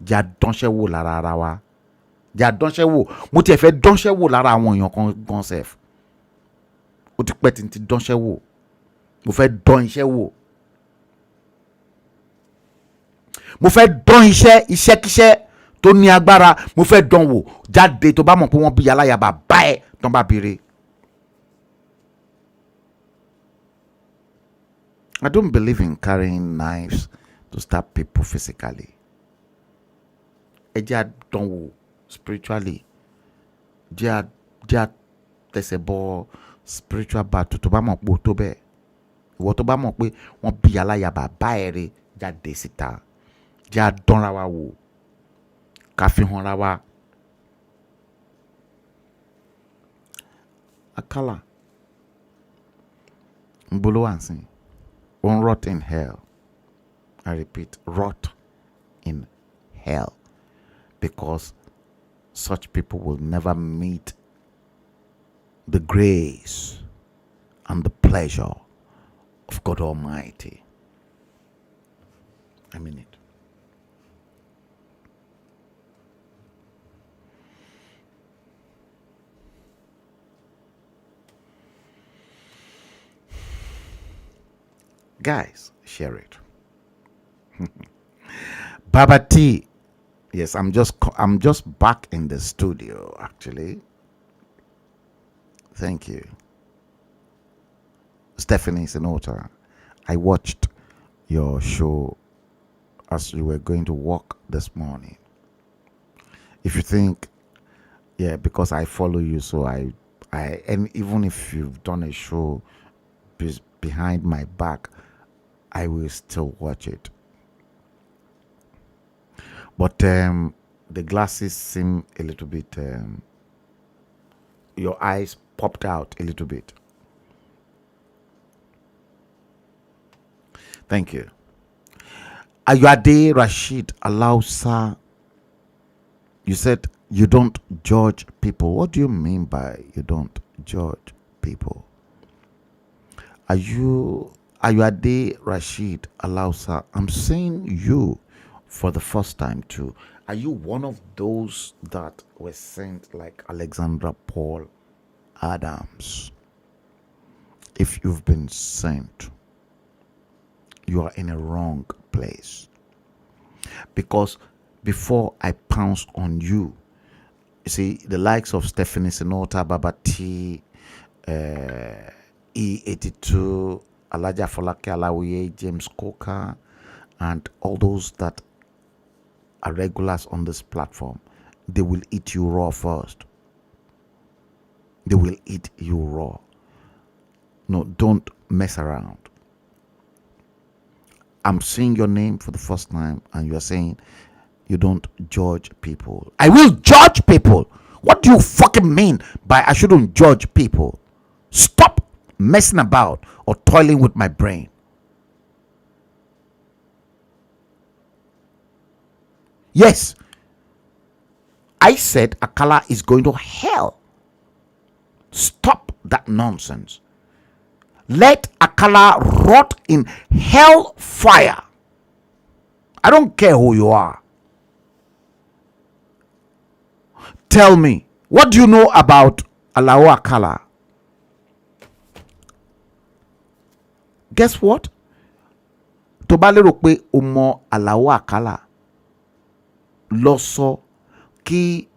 jà dánṣẹ́ wò lára ara wa jà dánṣẹ́ wò mo tiẹ̀ fẹ́ dánṣẹ́ wò lára àwọn èèyàn kan gan sef ó ti pẹ́ tí n ti dánṣẹ́ wò mo fẹ́ dán iṣẹ́ wò mo fẹ́ dán iṣẹ́kíṣẹ́ tó ní agbára mo fẹ́ dán wò jáde tó bá mọ̀ pé wọ́n bí aláyàbá bá ẹ̀ tán bá béèrè. I don't believe in carrying knives to stab people physically. Ẹ jẹ́ àdán wò spiritually jẹ́ àtẹ̀sẹ̀ bọ spiritual battle tó bá mọ̀ pé ó tó bẹ́ẹ̀ ìwọ tó bá mọ̀ pé wọ́n bí aláyàbá bá ẹ̀ rẹ̀ jáde síta jẹ́ àdánra wa wò ká fi hàn ra wa. Akala nbolo wà nsìn won't rot in hell. I repeat, rot in hell, because such people will never meet the grace and the pleasure of God Almighty. I mean it. Guys, share it. Baba T. Yes, I'm just back in the studio actually. Thank you. Stephanie Sinota, I watched your show as you were going to work this morning. If you think, yeah, because I follow you, so I and even if you've done a show behind my back, I will still watch it. But the glasses seem a little bit, your eyes popped out a little bit. Thank you. Ayuade Rashid Alausa, you said you don't judge people. What do you mean by you don't judge people? Are you Ayuade Rashid Alausa? I'm saying you for the first time too. Are you one of those that were sent like Alexandra Paul Adams? If you've been sent, you are in a wrong place. Because before I pounce on you, see, the likes of Stephanie Sinota, Baba T, E82, Alaja Folake Alawiye, James Coker, and all those that are regulars on this platform, they will eat you raw first. They will eat you raw. No, don't mess around. I'm seeing your name for the first time and you're saying you don't judge people. I will judge people. What do you fucking mean by I shouldn't judge people? Stop messing about or toiling with my brain. Yes, I said Akala is going to hell. Stop that nonsense. Let Akala rot in hell fire. I don't care who you are. tell me, what do you know about Alao Akala? Guess what? Tó bá lérò pé o mọ Alao Akala, lọ sọ kí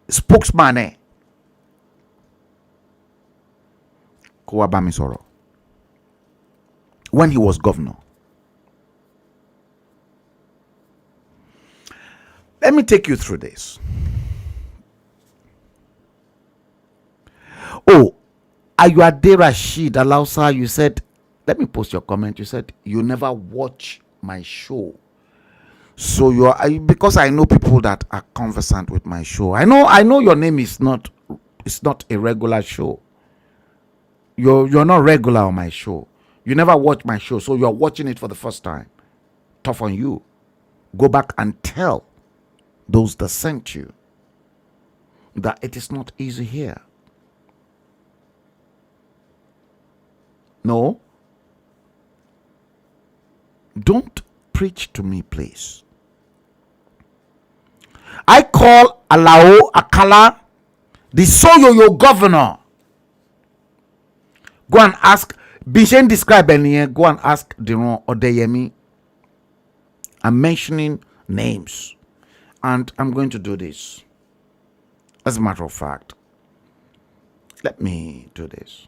spokesman ẹ̀ kó wá bá mi sọ̀rọ̀ when he was governor. Let me take you through this. Oh, Ayuade Rashid Alausa, you said, let me post your comment. You said you never watch my show. So because I know people that are conversant with my show. I know your name is not, it's not a regular show. You're not regular on my show. You never watch my show, so you're watching it for the first time. Tough on you. Go back and tell those that sent you that it is not easy here. No. Don't preach to me, please. I call Alao Akala the Soyoyo governor. Go and ask, Bishen describe any, go and ask Diron Odeyemi. I'm mentioning names. And I'm going to do this. As a matter of fact, let me do this.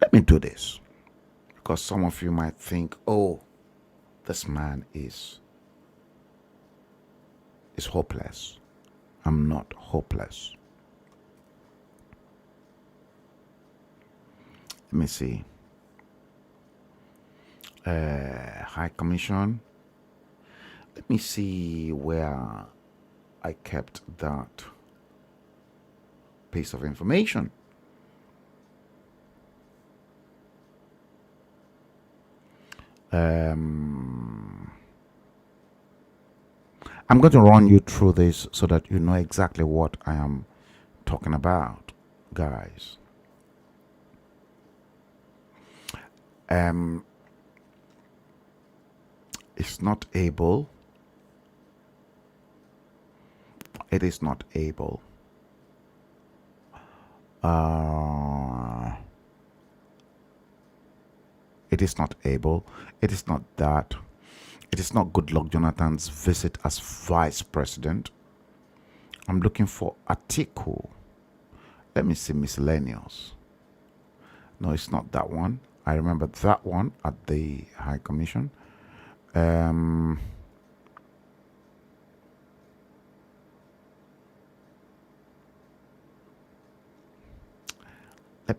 Let me do this. Because some of you might think, oh, this man is hopeless. I'm not hopeless. Let me see. High Commission. Let me see where I kept that piece of information. I'm going to run you through this so that you know exactly what I am talking about, guys. It's not able. It is not able. It is not able. It is not that. It is not Goodluck Jonathan's visit as vice president. I'm looking for article. Let me see miscellaneous. No, it's not that one. I remember that one at the High Commission. Let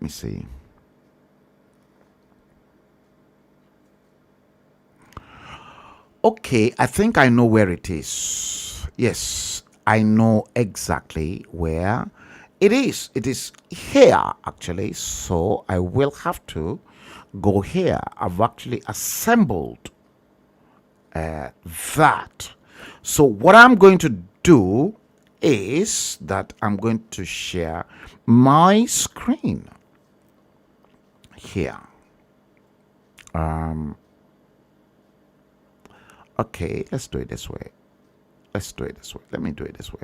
me see. Okay, I think I know where it is. Yes, I know exactly where it is. It is here, actually. So I will have to go here. I've actually assembled that. So what I'm going to do is that I'm going to share my screen here. Okay, let's do it this way. Let's do it this way. Let me do it this way.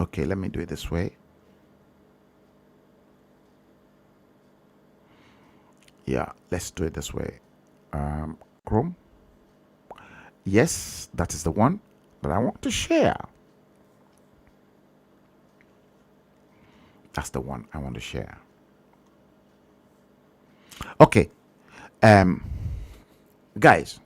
Okay, let me do it this way. Yeah, let's do it this way. Chrome. Yes, that is the one that I want to share. That's the one I want to share. Okay. Guys.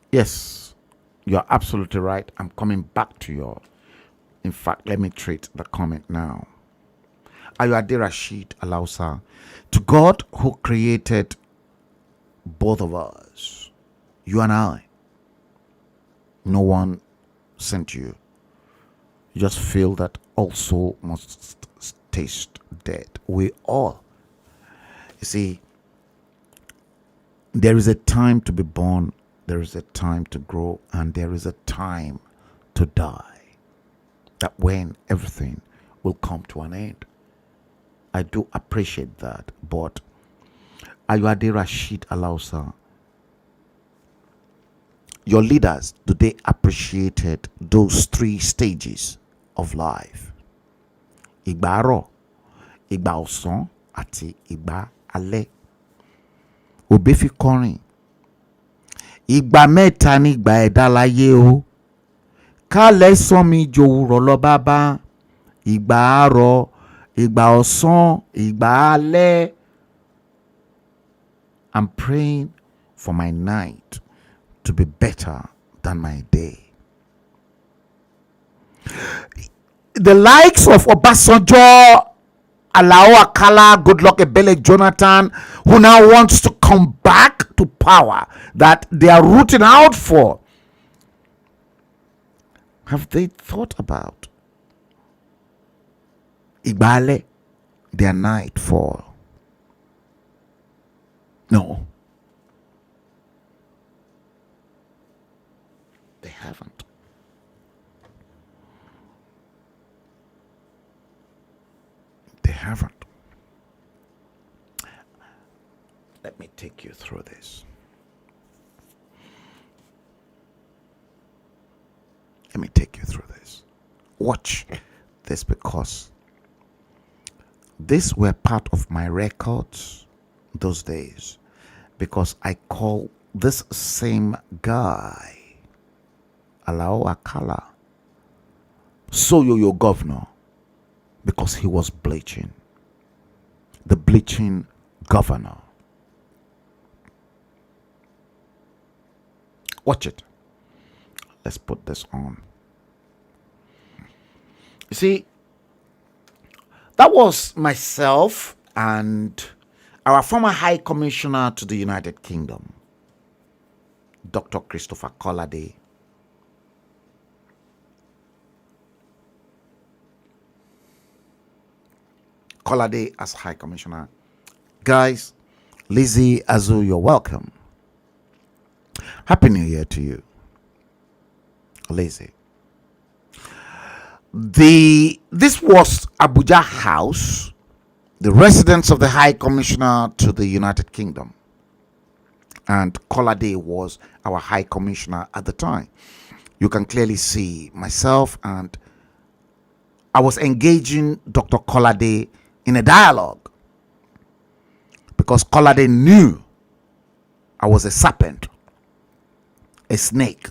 Yes, you're absolutely right. I'm coming back to your. In fact, let me treat the comment now. Ayuade Rashid Alausa, to God who created both of us, you and I, no one sent you. You just feel that also must taste death. We all, you see, there is a time to be born, there is a time to grow, and there is a time to die. That when everything will come to an end. I do appreciate that, but Ayuade Rashid Alausa, your leaders, do they appreciated those three stages of life? Ìgbà àárọ̀, ìgbà ọ̀sán, àti ìgbà alẹ́. Òbí fi kọrin. Ìgbà mẹ́ta ni ìgbà ẹ̀dá láyé o. Kálẹ̀ sán mi jòwúrọ̀ lọ bàbá. Ìgbà àárọ̀, ìgbà ọ̀sán, ìgbà alẹ́. I'm praying for my night to be better than my day. The likes of Obasanjo, Alao Akala, Goodluck Ebele Jonathan, who now wants to come back to power that they are rooting out for, have they thought about Igbale, their nightfall? No. They haven't. They haven't. Let me take you through this. Let me take you through this. Watch this, because these were part of my records those days, because I call this same guy Alao Akala Soyo governor, because he was bleaching. The bleaching governor. Watch it. Let's put this on. You see, that was myself and our former High Commissioner to the United Kingdom, Dr. Christopher Collade. Collade as High Commissioner. Guys, Lizzie Azu, you're welcome. Happy New Year to you, Lizzie. This was Abuja House, the residence of the High Commissioner to the United Kingdom, and Collade was our High Commissioner at the time. You can clearly see myself, and I was engaging Dr. Collade in a dialogue, because Collade knew I was a serpent, a snake.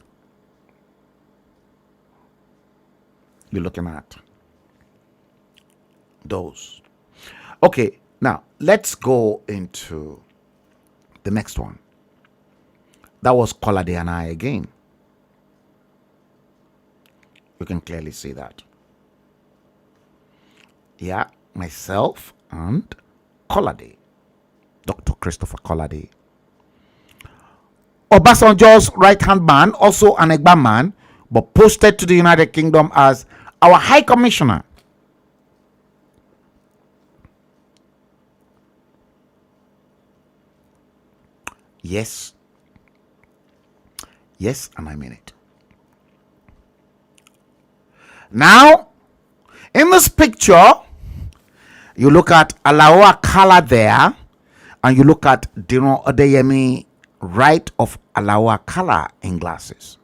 You're looking at those. Okay, now let's go into the next one. That was Collade and I again. You can clearly see that. Yeah, myself and Collade, Dr. Christopher Collade. Obasanjo's right-hand man, also an Egba man, but posted to the United Kingdom as our High Commissioner. Yes. Yes, and I mean it. Now, in this picture, you look at Alao Akala there, and you look at Dino Odeyemi, right of Alao Akala in glasses.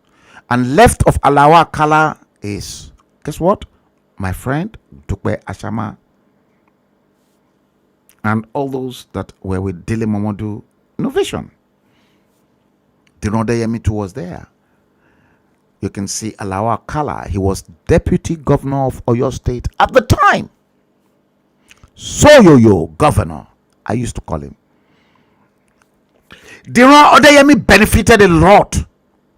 And left of Alao Akala is, guess what? My friend, Dukwe Ashama. And all those that were with Dele Momodu Innovation. Dino Odeyemi too was there. You can see Alao Akala. He was Deputy Governor of Oyo State at the time. Soyo Governor, I used to call him. Dino Odeyemi benefited a lot.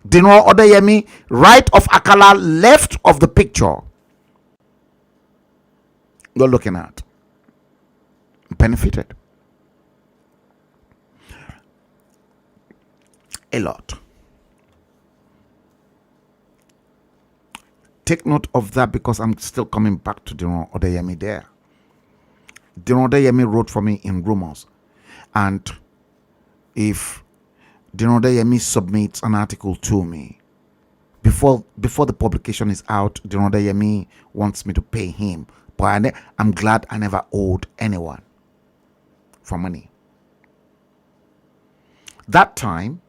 Dino Odeyemi, right of Akala, left of the picture you're looking at, benefited a lot. Take note of that, because I'm still coming back to Dino Odeyemi there. Dinodeyemi wrote for me in rumors. And if Dinodeyemi submits an article to me, before the publication is out, Dinodeyemi wants me to pay him. But I'm glad I never owed anyone for money. That time,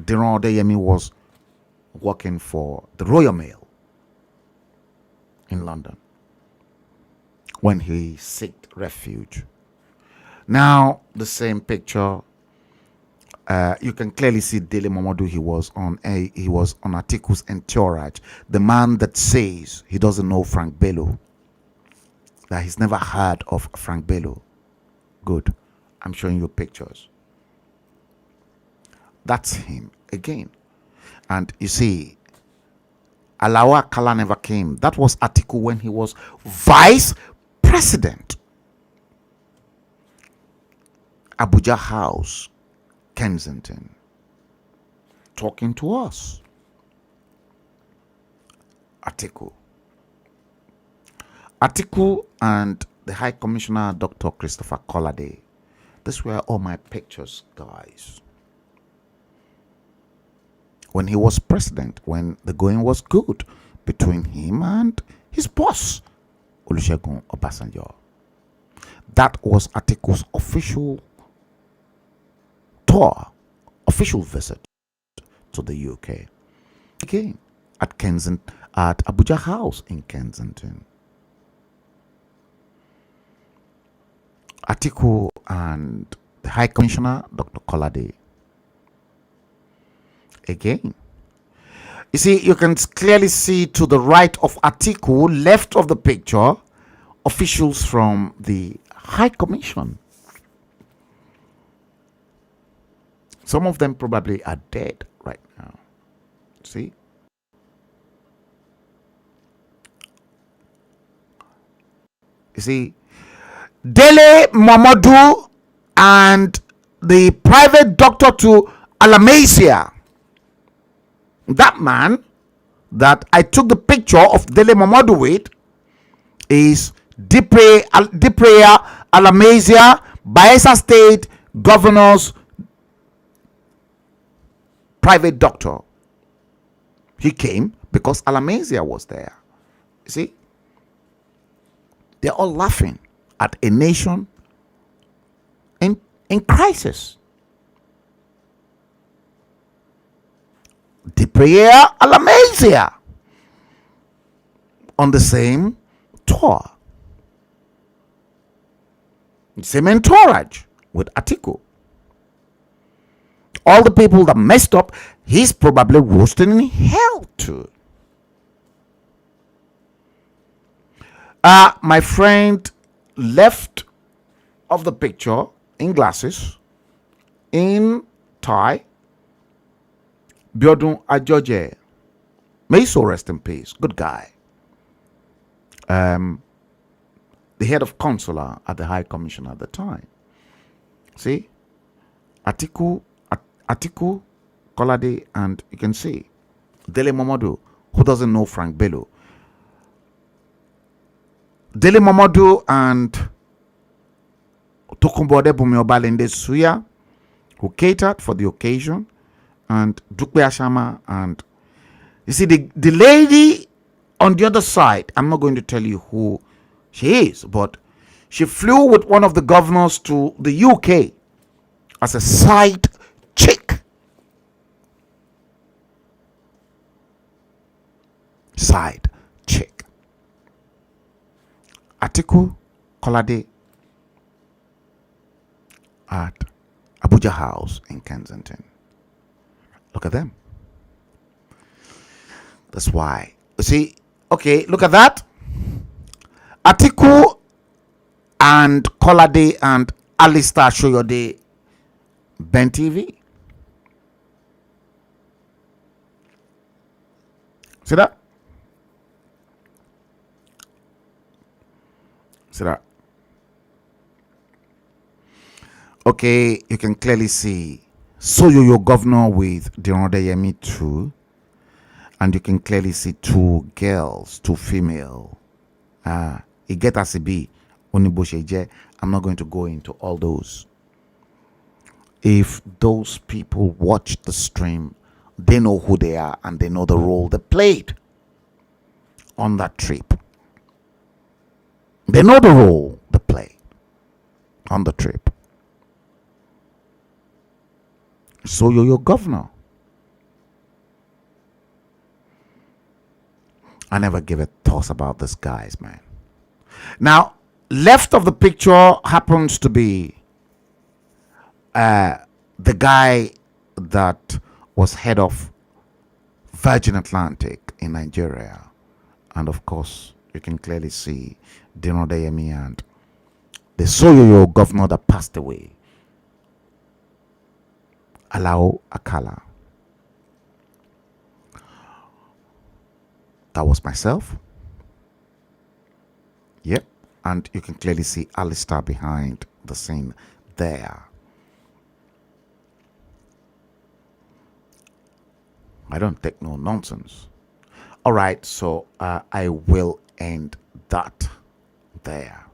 Dinodeyemi was working for the Royal Mail in London when he sought refuge. Now, the same picture, you can clearly see Dele Momodu. He was on Atiku's entourage. The man that says he doesn't know Frank Bello, that he's never heard of Frank Bello. Good. I'm showing you pictures. That's him again. And you see, Alawa Kala never came. That was Atiku when he was vice president. Abuja House, Kensington, talking to us. Atiku and the High Commissioner, Dr. Christopher Collade. These were all my pictures, guys. When he was president, when the going was good between him and his boss, Olusegun Obasanjo. That was Atiku's official tour, official visit to the UK. Again, at Abuja House in Kensington. Atiku and the High Commissioner, Dr. Collade. Again. You see, you can clearly see to the right of Atiku, left of the picture, officials from the High Commission. Some of them probably are dead right now. See? You see, Dele Momodu and the private doctor to Alamasia. That man that I took the picture of Dele Momodu with is Diprea Alamasia, Bayelsa State Governor's private doctor. He came because Alamasia was there. You see? They're all laughing at a nation in crisis. Diprea Alamasia on the same tour. Same entourage with Atiku. All the people that messed up, he's probably roasting in hell too. My friend left of the picture in glasses, in tie, Biodun Ajoje. May so rest in peace. Good guy. The head of consular at the High Commission at the time. See? Atiku, Collade, and you can see Dele Momodu, who doesn't know Frank Bello. Dele Momodu and Tokunbo Adebumi Obalende Suya, who catered for the occasion, and Dukwe Ashama, and you see the lady on the other side. I'm not going to tell you who she is, but she flew with one of the governors to the UK as a side chick. Side chick. Atiku Collade at Abuja House in Kensington. Look at them. That's why. You see, okay, look at that. Atiku and Collade and Alistair Shoyode, Ben TV. See that? See that? Okay, you can clearly see Soyo governor with Dinodeyemi too. And you can clearly see two girls, two female. Igeta Sibi, Onibosheje, I'm not going to go into all those. If those people watch the stream, they know who they are and they know the role they played on that trip. They know the role they played on the trip. So you're your governor. I never give a toss about these guys, man. Now, left of the picture happens to be the guy that was head of Virgin Atlantic in Nigeria. And of course, you can clearly see Dino Deyemi and the Soyo governor that passed away, Alao Akala. That was myself. Yep. And you can clearly see Alistair behind the scene there. I don't take no nonsense. All right, so I will end that there.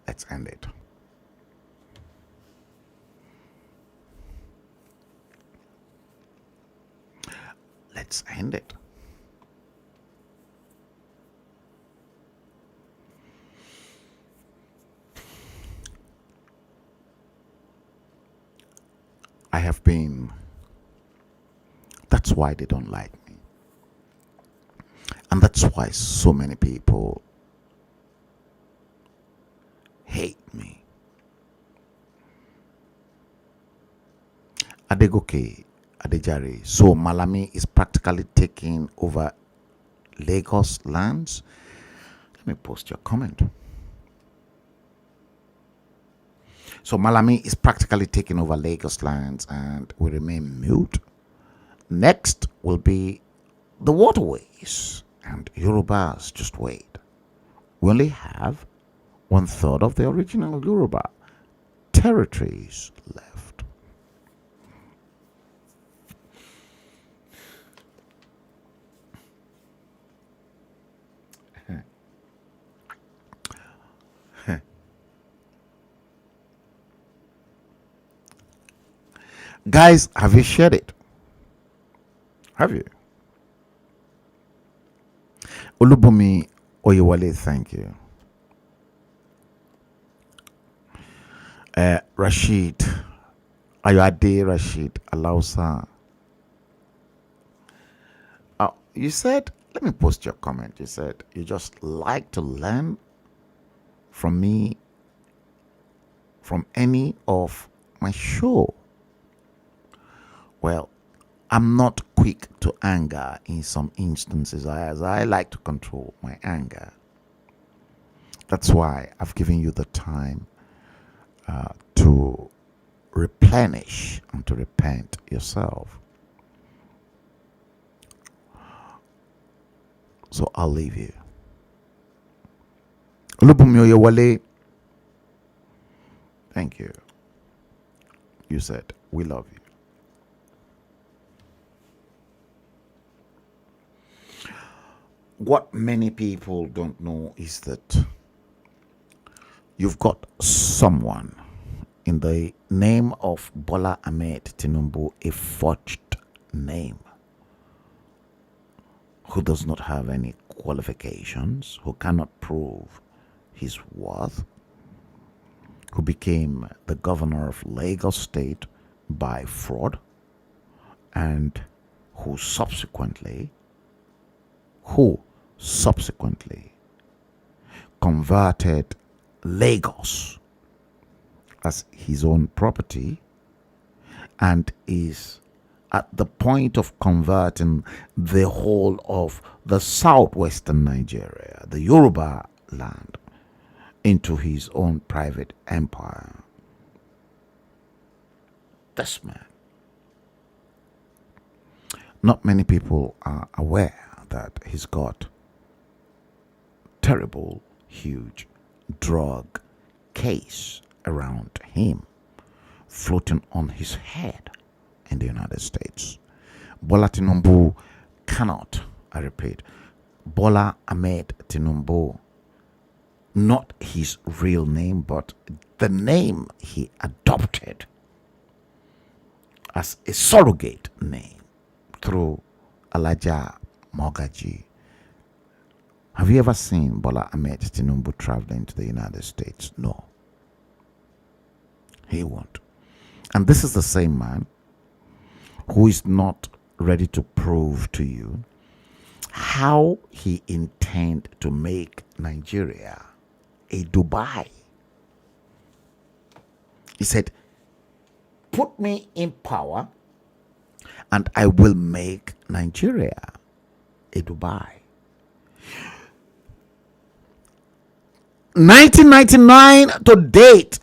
Let's end it. Let's end it. I have been. That's why they don't like me. And that's why so many people hate me. Adegoke, Adejare. So Malami is practically taking over Lagos lands. Let me post your comment. So Malami is practically taking over Lagos lands and will remain mute. Next will be the waterways, and Yorubas just wait. We only have 1/3 of the original Yoruba territories left. Guys, have you shared it? Have you? Olubumi Oyewale, thank you. Rashid, Ayade Rashid Alausa. You said, let me post your comment. You said you just like to learn from me, from any of my show. Well, I'm not quick to anger in some instances, as I like to control my anger. That's why I've given you the time to replenish and to repent yourself. So I'll leave you. Olubumi Oyewale, thank you. You said, we love you. What many people don't know is that you've got someone in the name of Bola Ahmed Tinubu, a forged name, who does not have any qualifications, who cannot prove his worth, who became the governor of Lagos State by fraud, and who subsequently converted Lagos as his own property and is at the point of converting the whole of the southwestern Nigeria, the Yoruba land, into his own private empire. This man. Not many people are aware that he's got terrible, huge drug case around him floating on his head in the United States. Bola Tinubu cannot, I repeat, Bola Ahmed Tinubu, not his real name, but the name he adopted as a surrogate name through Alaja Mogaji. Have you ever seen Bola Ahmed Tinubu traveling to the United States? No. He won't. And this is the same man who is not ready to prove to you how he intends to make Nigeria a Dubai. He said, put me in power and I will make Nigeria a Dubai. 1999 to date,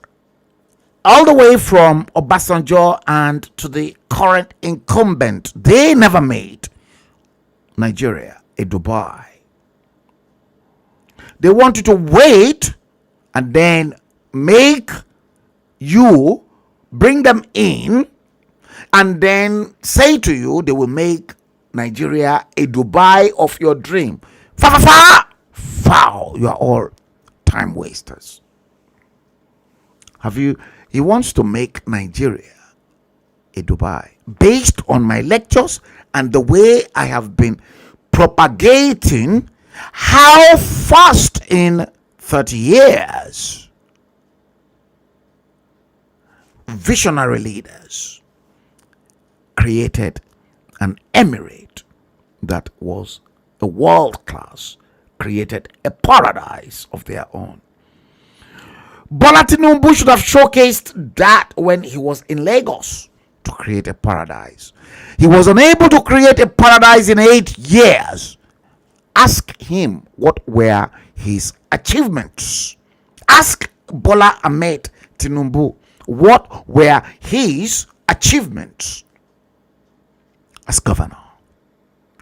all the way from Obasanjo and to the current incumbent, they never made Nigeria a Dubai. They want you to wait and then make you, bring them in, and then say to you they will make Nigeria a Dubai of your dream. Foul. You are all time wasters. He wants to make Nigeria a Dubai based on my lectures and the way I have been propagating how fast in 30 years visionary leaders created an emirate that was a world class, created a paradise of their own. Bola Tinubu should have showcased that when he was in Lagos to create a paradise. He was unable to create a paradise in 8 years. Ask him what were his achievements. Ask Bola Ahmed Tinubu what were his achievements as governor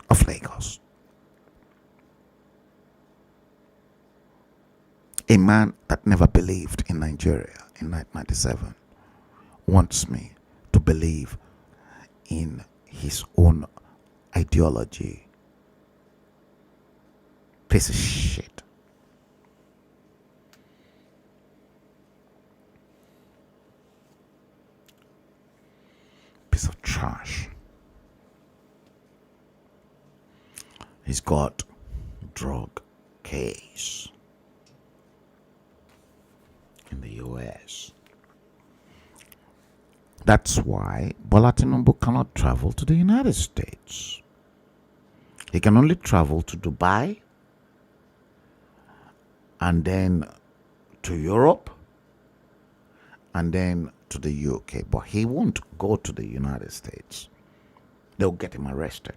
of Lagos. A man that never believed in Nigeria in 1997 wants me to believe in his own ideology. Piece of shit. Piece of trash. He's got drug case in the US. That's why Bola Tinubu cannot travel to the United States. He can only travel to Dubai and then to Europe and then to the UK. But he won't go to the United States. They'll get him arrested.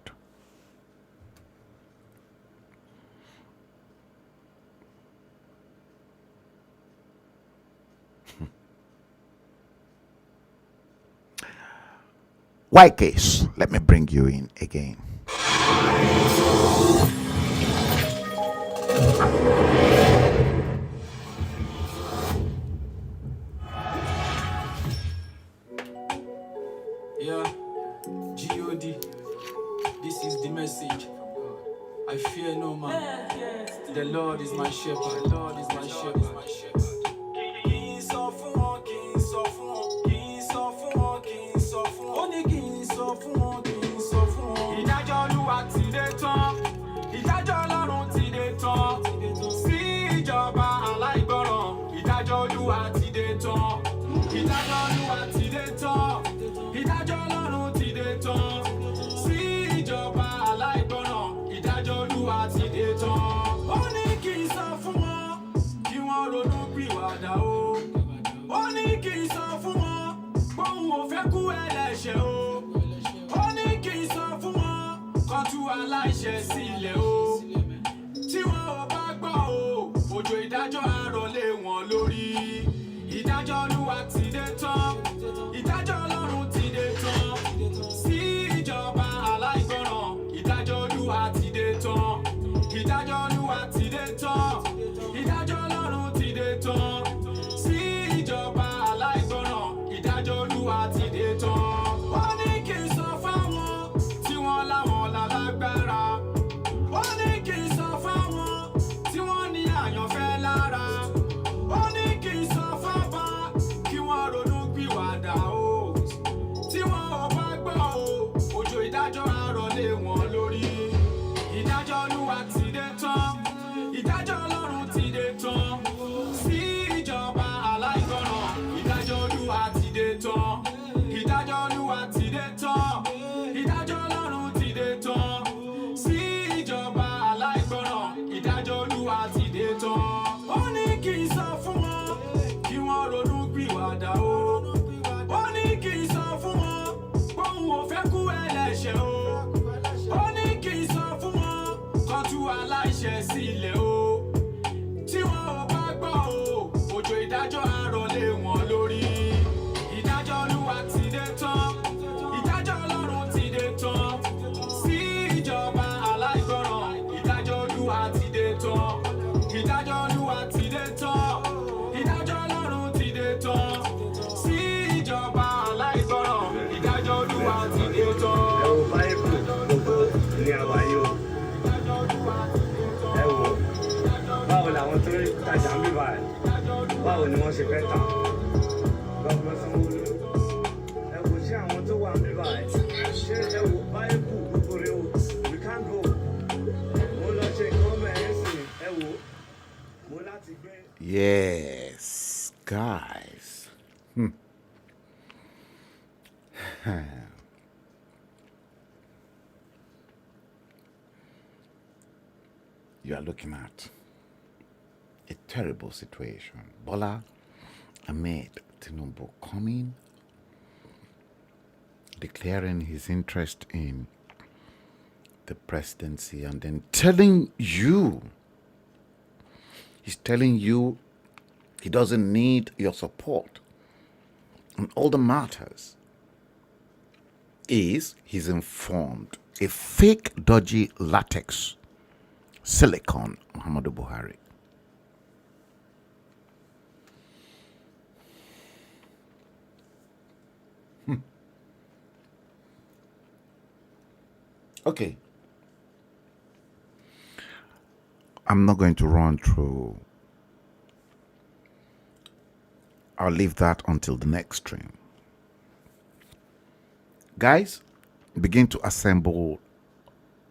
Why case? Let me bring you in again. Yeah, G.O.D. This is the message. I fear no man. The Lord is my shepherd. The Lord is my shepherd. Ìdájọ́ Olúwa ti dé tán, ìdájọ́ Ọlọ́run ti dé tán, sí ìjọba aláìgbọràn. Ìdájọ́ Olúwa ti dé tán, ìdájọ́ Olúwa ti dé tán, ìdájọ́ Ọlọ́run ti dé tán, sí ìjọba aláìgbọràn. Ìdájọ́ Olúwa ti dé tán. Ó ní kí n sọ fún wọn kí wọ́n ronú pìwàdà o. Ó ní kí n sọ fún wọn póun ò fẹ́ kú ẹlẹ́ṣẹ̀ o. Kan tú aláìṣẹ̀ sílẹ̀ o. Tí wọn ò bá gbọ́ o, òjò ìdájọ́ á rọ̀ lé wọn lórí. Ìdájọ́ Olúwa ti dé tán, ìdájọ́ Ọlọ́run ti dé tán, sí ìjọba aláìgbọràn. Ìdájọ́ Olúwa ti dé tán, ìdájọ́ Olúwa ti dé tán, ìdájọ́ Ọlọ́run ti dé tán, sí ìjọba aláìgbọràn. Ìdájọ́ Olúwa ti dé tán. Wọ́n ní kí n sọ fáwọn tí wọ́n láwọn lálágbára. Olúwa ti dé tán. Ìdájọ́ Ọlọ́run ti dé tán. Sí ìjọba aláìgbọràn. Ìdájọ́ Olúwa ti dé tán. Ìdájọ́ Olúwa ti dé tán. Ìdájọ́ Ọlọ́run ti dé tán. Sí ìjọba aláìgbọràn. Ìdájọ́ Olúwa ti dé tán. Ó ní kí n sọ fún wọn kí wọ́n ronú pìwàdà o. Ó ní kí n sọ fún wọn póun ò fẹ́ kú ẹlẹ́ṣẹ̀ o. Ó ní kí n sọ fún wọn kó tú aláìṣẹ̀ sílẹ̀ o. Tí wọn ò bá gbọ́ o, òjò ìdájọ́ á rọ̀ lé wọn lórí. Ìdájọ́ Olúwa ti dé tán. Ìdájọ́ Ọlọ́run ti dé tán. Sí ìjọba aláìgbọràn. Ìdájọ́ Olúwa ti dé tán. Ìdájọ́ Olúwa ti dé tán. Ìdájọ́ Ọlọ́run ti dé tán. Sí ìjọba aláìgbọràn. Ìdájọ́ Olúwa ti dé tán. Ẹ wo báyìí gbogbo ní àwáyé o. Ìdájọ́ Olúwa ti dé tán. Ẹ wo báwo làwọn tó ń tajà ń bí báyìí báwo ni wọ́n ṣe fẹ́ tà lọ́gbọ́n Sanwó-Olú. Ẹ wo ṣé àwọn tó wà ń bí báyìí ṣé ẹ wo báyìí gbogbo rẹ o we can't go. Mo lọ ṣe nǹkan bẹ́ẹ̀ sìn ẹ wo mo láti gbé. Yes, guys. You are looking at a terrible situation. Bola Ahmed Tinubu coming, declaring his interest in the presidency, and then he's telling you he doesn't need your support on all the matters. He's informed a fake dodgy latex silicon Muhammadu Buhari. Okay. I'm not going to run through. I'll leave that until the next stream. Guys, begin to assemble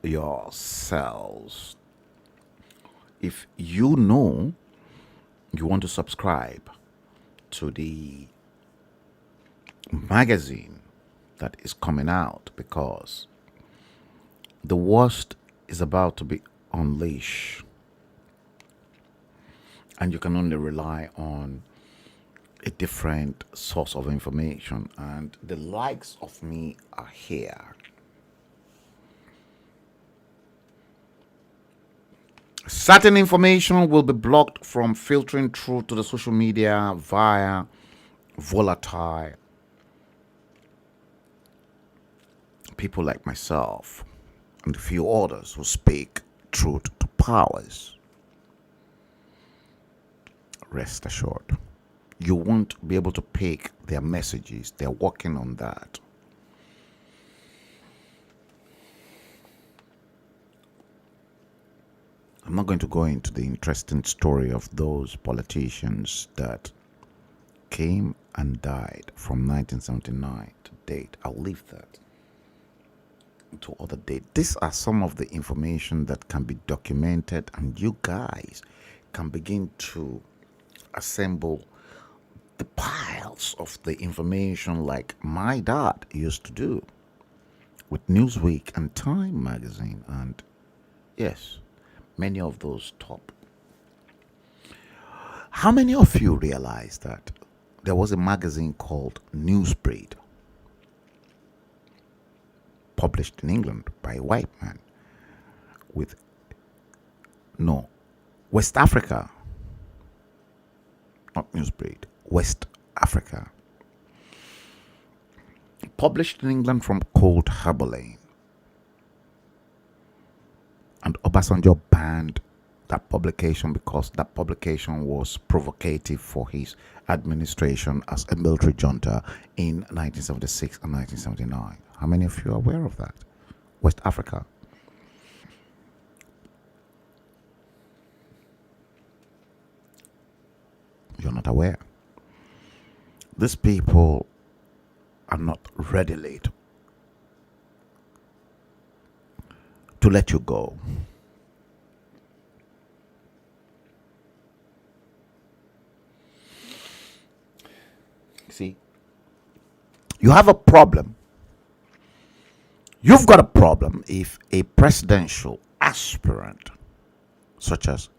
yourselves. If you know you want to subscribe to the magazine that is coming out, because the worst is about to be unleashed, and you can only rely on a different source of information, and the likes of me are here. Certain information will be blocked from filtering through to the social media via volatile people like myself and a few others who speak truth to powers. Rest assured, you won't be able to pick their messages. They're working on that. I'm not going to go into the interesting story of those politicians that came and died from 1979 to date. I'll leave that to other date. These are some of the information that can be documented, and you guys can begin to assemble the piles of the information like my dad used to do with Newsweek and Time magazine, and yes, many of those top. How many of you realize that there was a magazine called Newsbreed, published in England by a white man, with West Africa, not Newsbreed, West Africa, published in England from Cold Harbour Lane. And Obasanjo banned that publication because that publication was provocative for his administration as a military junta in 1976 and 1979. How many of you are aware of that? West Africa. You're not aware. These people are not readily to let you go. See, you have a problem. You've got a problem if a presidential aspirant such as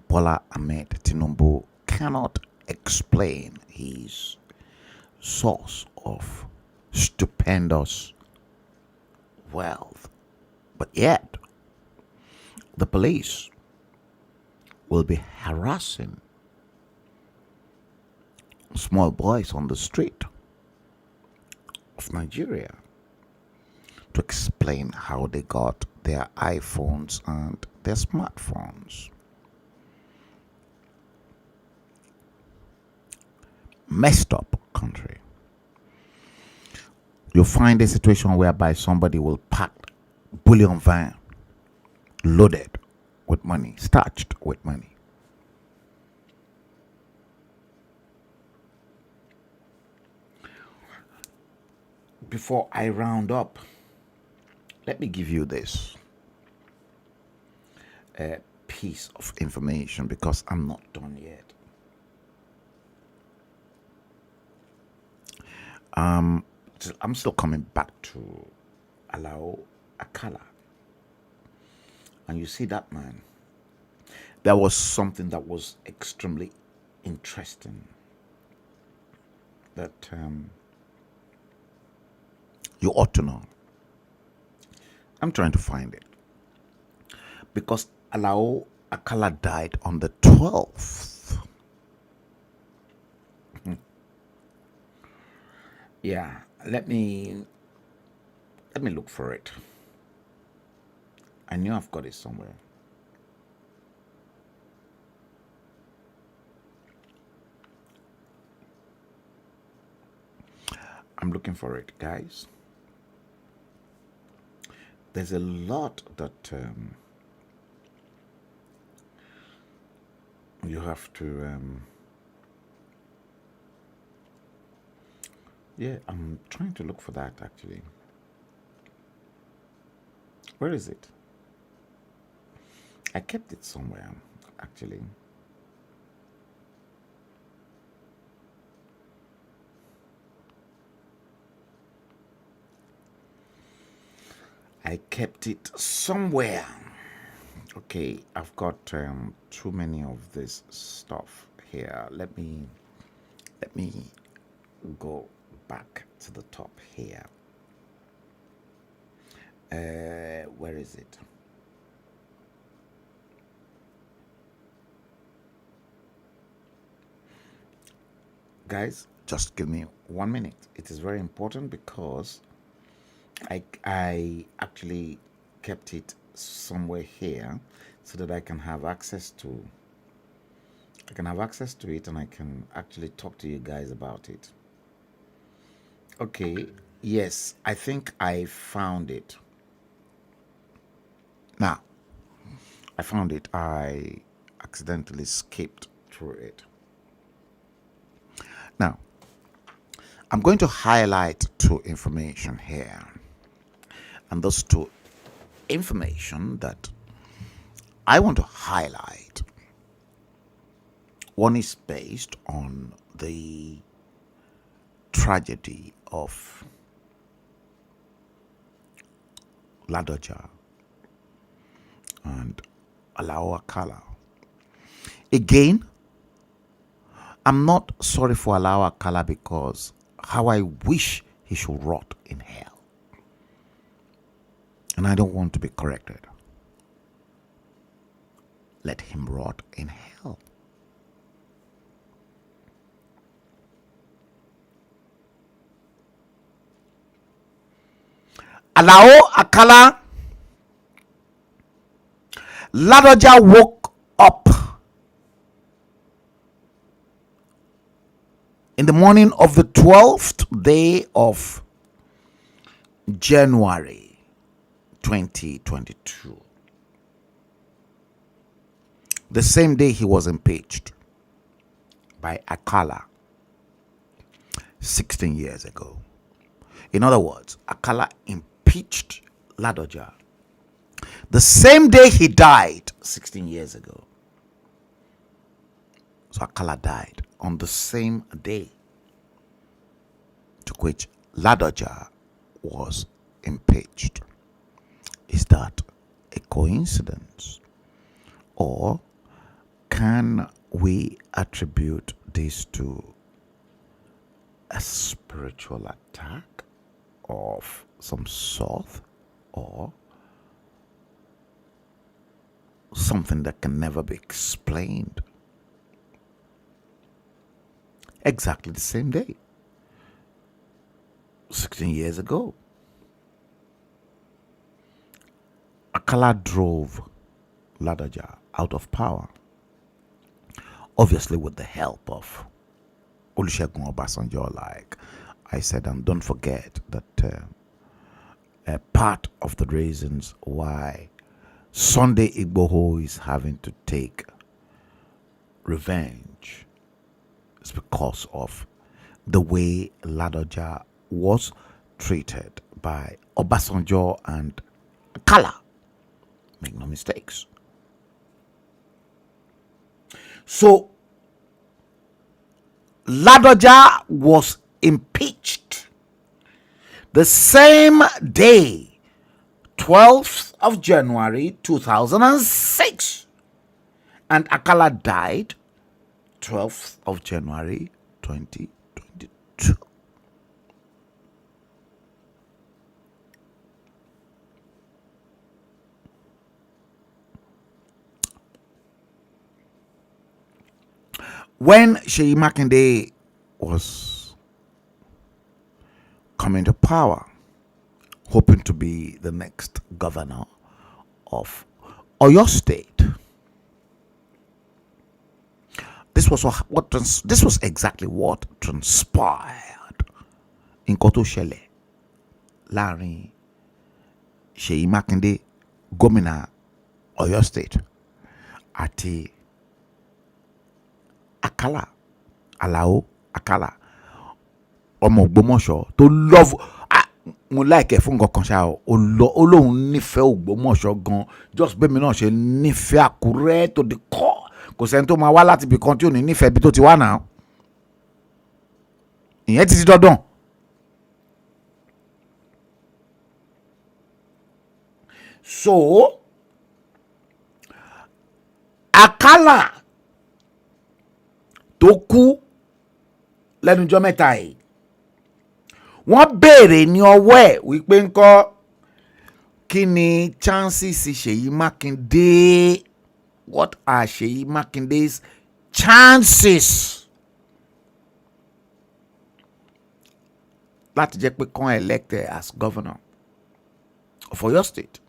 Bola Ahmed Tinubu cannot explain his source of stupendous wealth. But yet, the police will be harassing small boys on the street of Nigeria to explain how they got their iPhones and their smartphones. Messed up country. You'll find a situation whereby somebody will pack bullion van loaded with money, starched with money. Before I round up, let me give you this piece of information because I'm not done yet. I'm still coming back to Alao Akala. And you see that man, there was something that was extremely interesting that you ought to know. I'm trying to find it. Because Alao Akala died on the 12th. Yeah, let me look for it. I knew I've got it somewhere. I'm looking for it, guys. There's a lot that you have to yeah, I'm trying to look for that actually. Where is it? I kept it somewhere actually. I kept it somewhere. Okay, I've got too many of this stuff here. Let me go back to the top here. Where is it? Guys, just give me 1 minute. It is very important because I actually kept it somewhere here so that I can have access to it and I can actually talk to you guys about it. Okay, yes, I think I found it. Now, I found it. I accidentally skipped through it. Now, I'm going to highlight two information here. And those two information that I want to highlight, one is based on the tragedy of Ladoja and Alao Akala. Again, I'm not sorry for Alao Akala because how I wish he should rot in hell. And I don't want to be corrected. Let him rot in hell. Alao Akala, Ladoja woke up in the morning of the 12th day of January 2022. The same day he was impeached by Akala 16 years ago. In other words, Akala impeached Ladoja the same day he died 16 years ago. So Akala died on the same day. to which Ladoja was impeached. Is that a coincidence? Or can we attribute this to a spiritual attack of some sort, or something that can never be explained? Exactly the same day, 16 years ago, Akala drove Ladoja out of power, obviously with the help of Olusegun Obasanjo, like I said. And don't forget that a part of the reasons why Sunday Igboho is having to take revenge is because of the way Ladoja was treated by Obasanjo and Akala. Make no mistakes. So Ladoja was impeached the same day, 12th of January 2006, and Akala died 12th of January 2022. When Sheyi Makinde was coming to power, hoping to be the next governor of Oyo State, this was exactly what transpired in Koto Shele, láàrin Sheyi Makinde, gómìnà Oyo State, àti Akala, Alao Akala, ọmọ Ògbómọ̀ṣọ́ tó love. Mo like ẹ̀ fún nǹkan kan ṣá o, ó lóun nífẹ̀ẹ́ Ògbómọ̀ṣọ́ gan, just bẹ́ẹ̀ mi náà ṣe nífẹ̀ẹ́ Àkúrẹ́ to the core. Kò sẹ́ni tó máa wá láti ibì kan tí ò ní nífẹ̀ẹ́ ibi tó ti wá náà, ìyẹn ti di dandan. So Akala tó kú lẹ́nu ọjọ́ mẹ́ta yìí, wọ́n béèrè ní ọwọ́ ẹ̀ wípé ńkọ́ kí ni chances Ṣèyí Mákindé, what are Ṣèyí Mákindé's chances láti jẹ́ pé kàn elected as governor of Oyo State.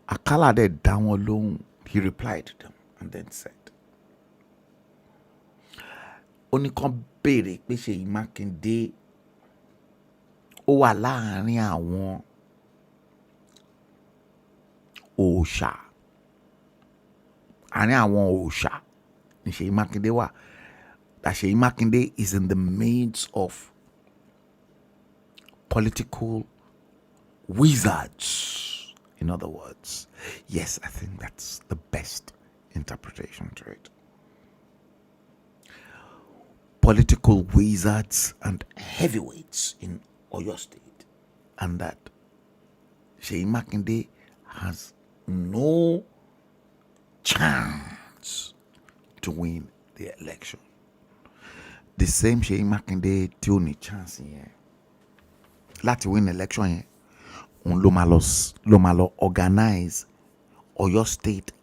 Akala dẹ̀ dá wọn lóhùn. He replied to them and then said, ó ní kàn béèrè pé Ṣèyí Mákindé ó wà láàrin àwọn òòṣà, àárín àwọn òòṣà ni Ṣèyí Mákindé wà. That Ṣèyí Mákindé is in the midst of political wizards. In other words, yes, I think that's the best interpretation to it. Political wizards and heavyweights in Oyo State, and that Ṣèyí Mákindé has no chance to win the election. The same Ṣèyí Mákindé tí ò ní chance yẹn láti win election yẹn, òun ló máa lọ organize Oyo State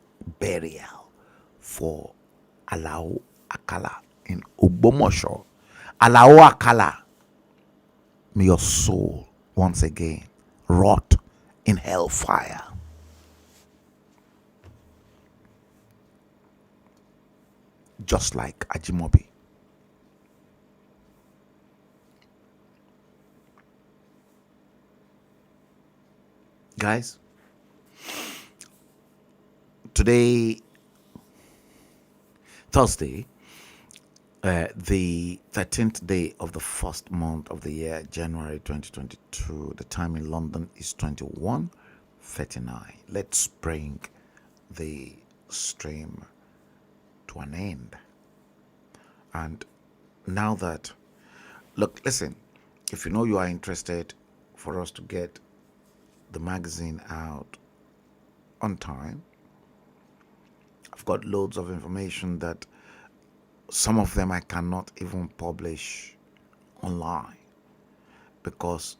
burial for Alao Akala in Ògbómọ̀ṣọ́. Alao Akala, may your soul once again rot in hellfire. Just like Ajimobi. Guys, today, Thursday, the 13th day of the first month of the year, January 2022, the time in London is 21:39. Let's bring the stream to an end. And now that, look, listen, if you know you are interested for us to get the magazine out on time, I've got loads of information that some of them I cannot even publish online because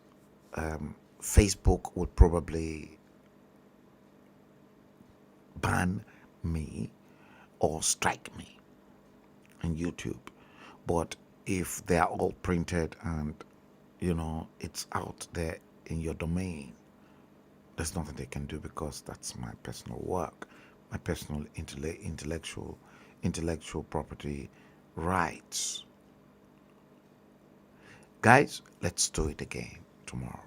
Facebook would probably ban me or strike me on YouTube. But if they are all printed and it's out there in your domain, there's nothing they can do because that's my personal work, my personal intellectual property rights. Guys, let's do it again tomorrow.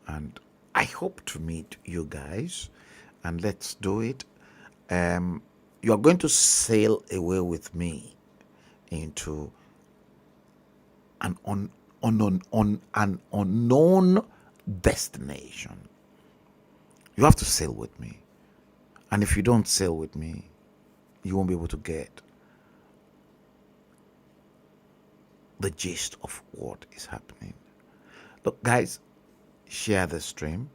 And I hope to meet you guys, and let's do it. You're going to sail away with me into an an unknown destination. You have to sail with me. And if you don't sail with me, you won't be able to get the gist of what is happening. Look, guys, share the stream.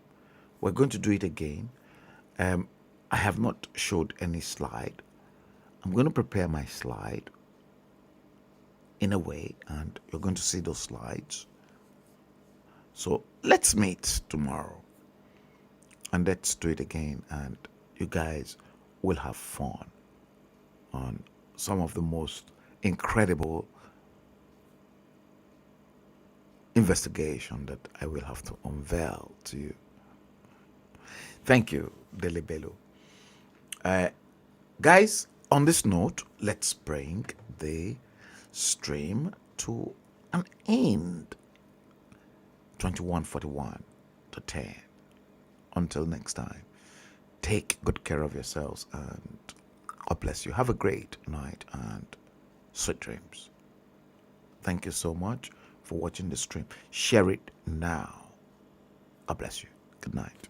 We're going to do it again. I have not showed any slide. I'm going to prepare my slide in a way, and you're going to see those slides. So let's meet tomorrow and let's do it again, and you guys will have fun on some of the most incredible investigation that I will have to unveil to you. Thank you, Dele Bello. Guys, on this note, let's bring the stream to an end. 21:41 to 10. Until next time, take good care of yourselves and God bless you. Have a great night and sweet dreams. Thank you so much for watching the stream. Share it now. God bless you. Good night.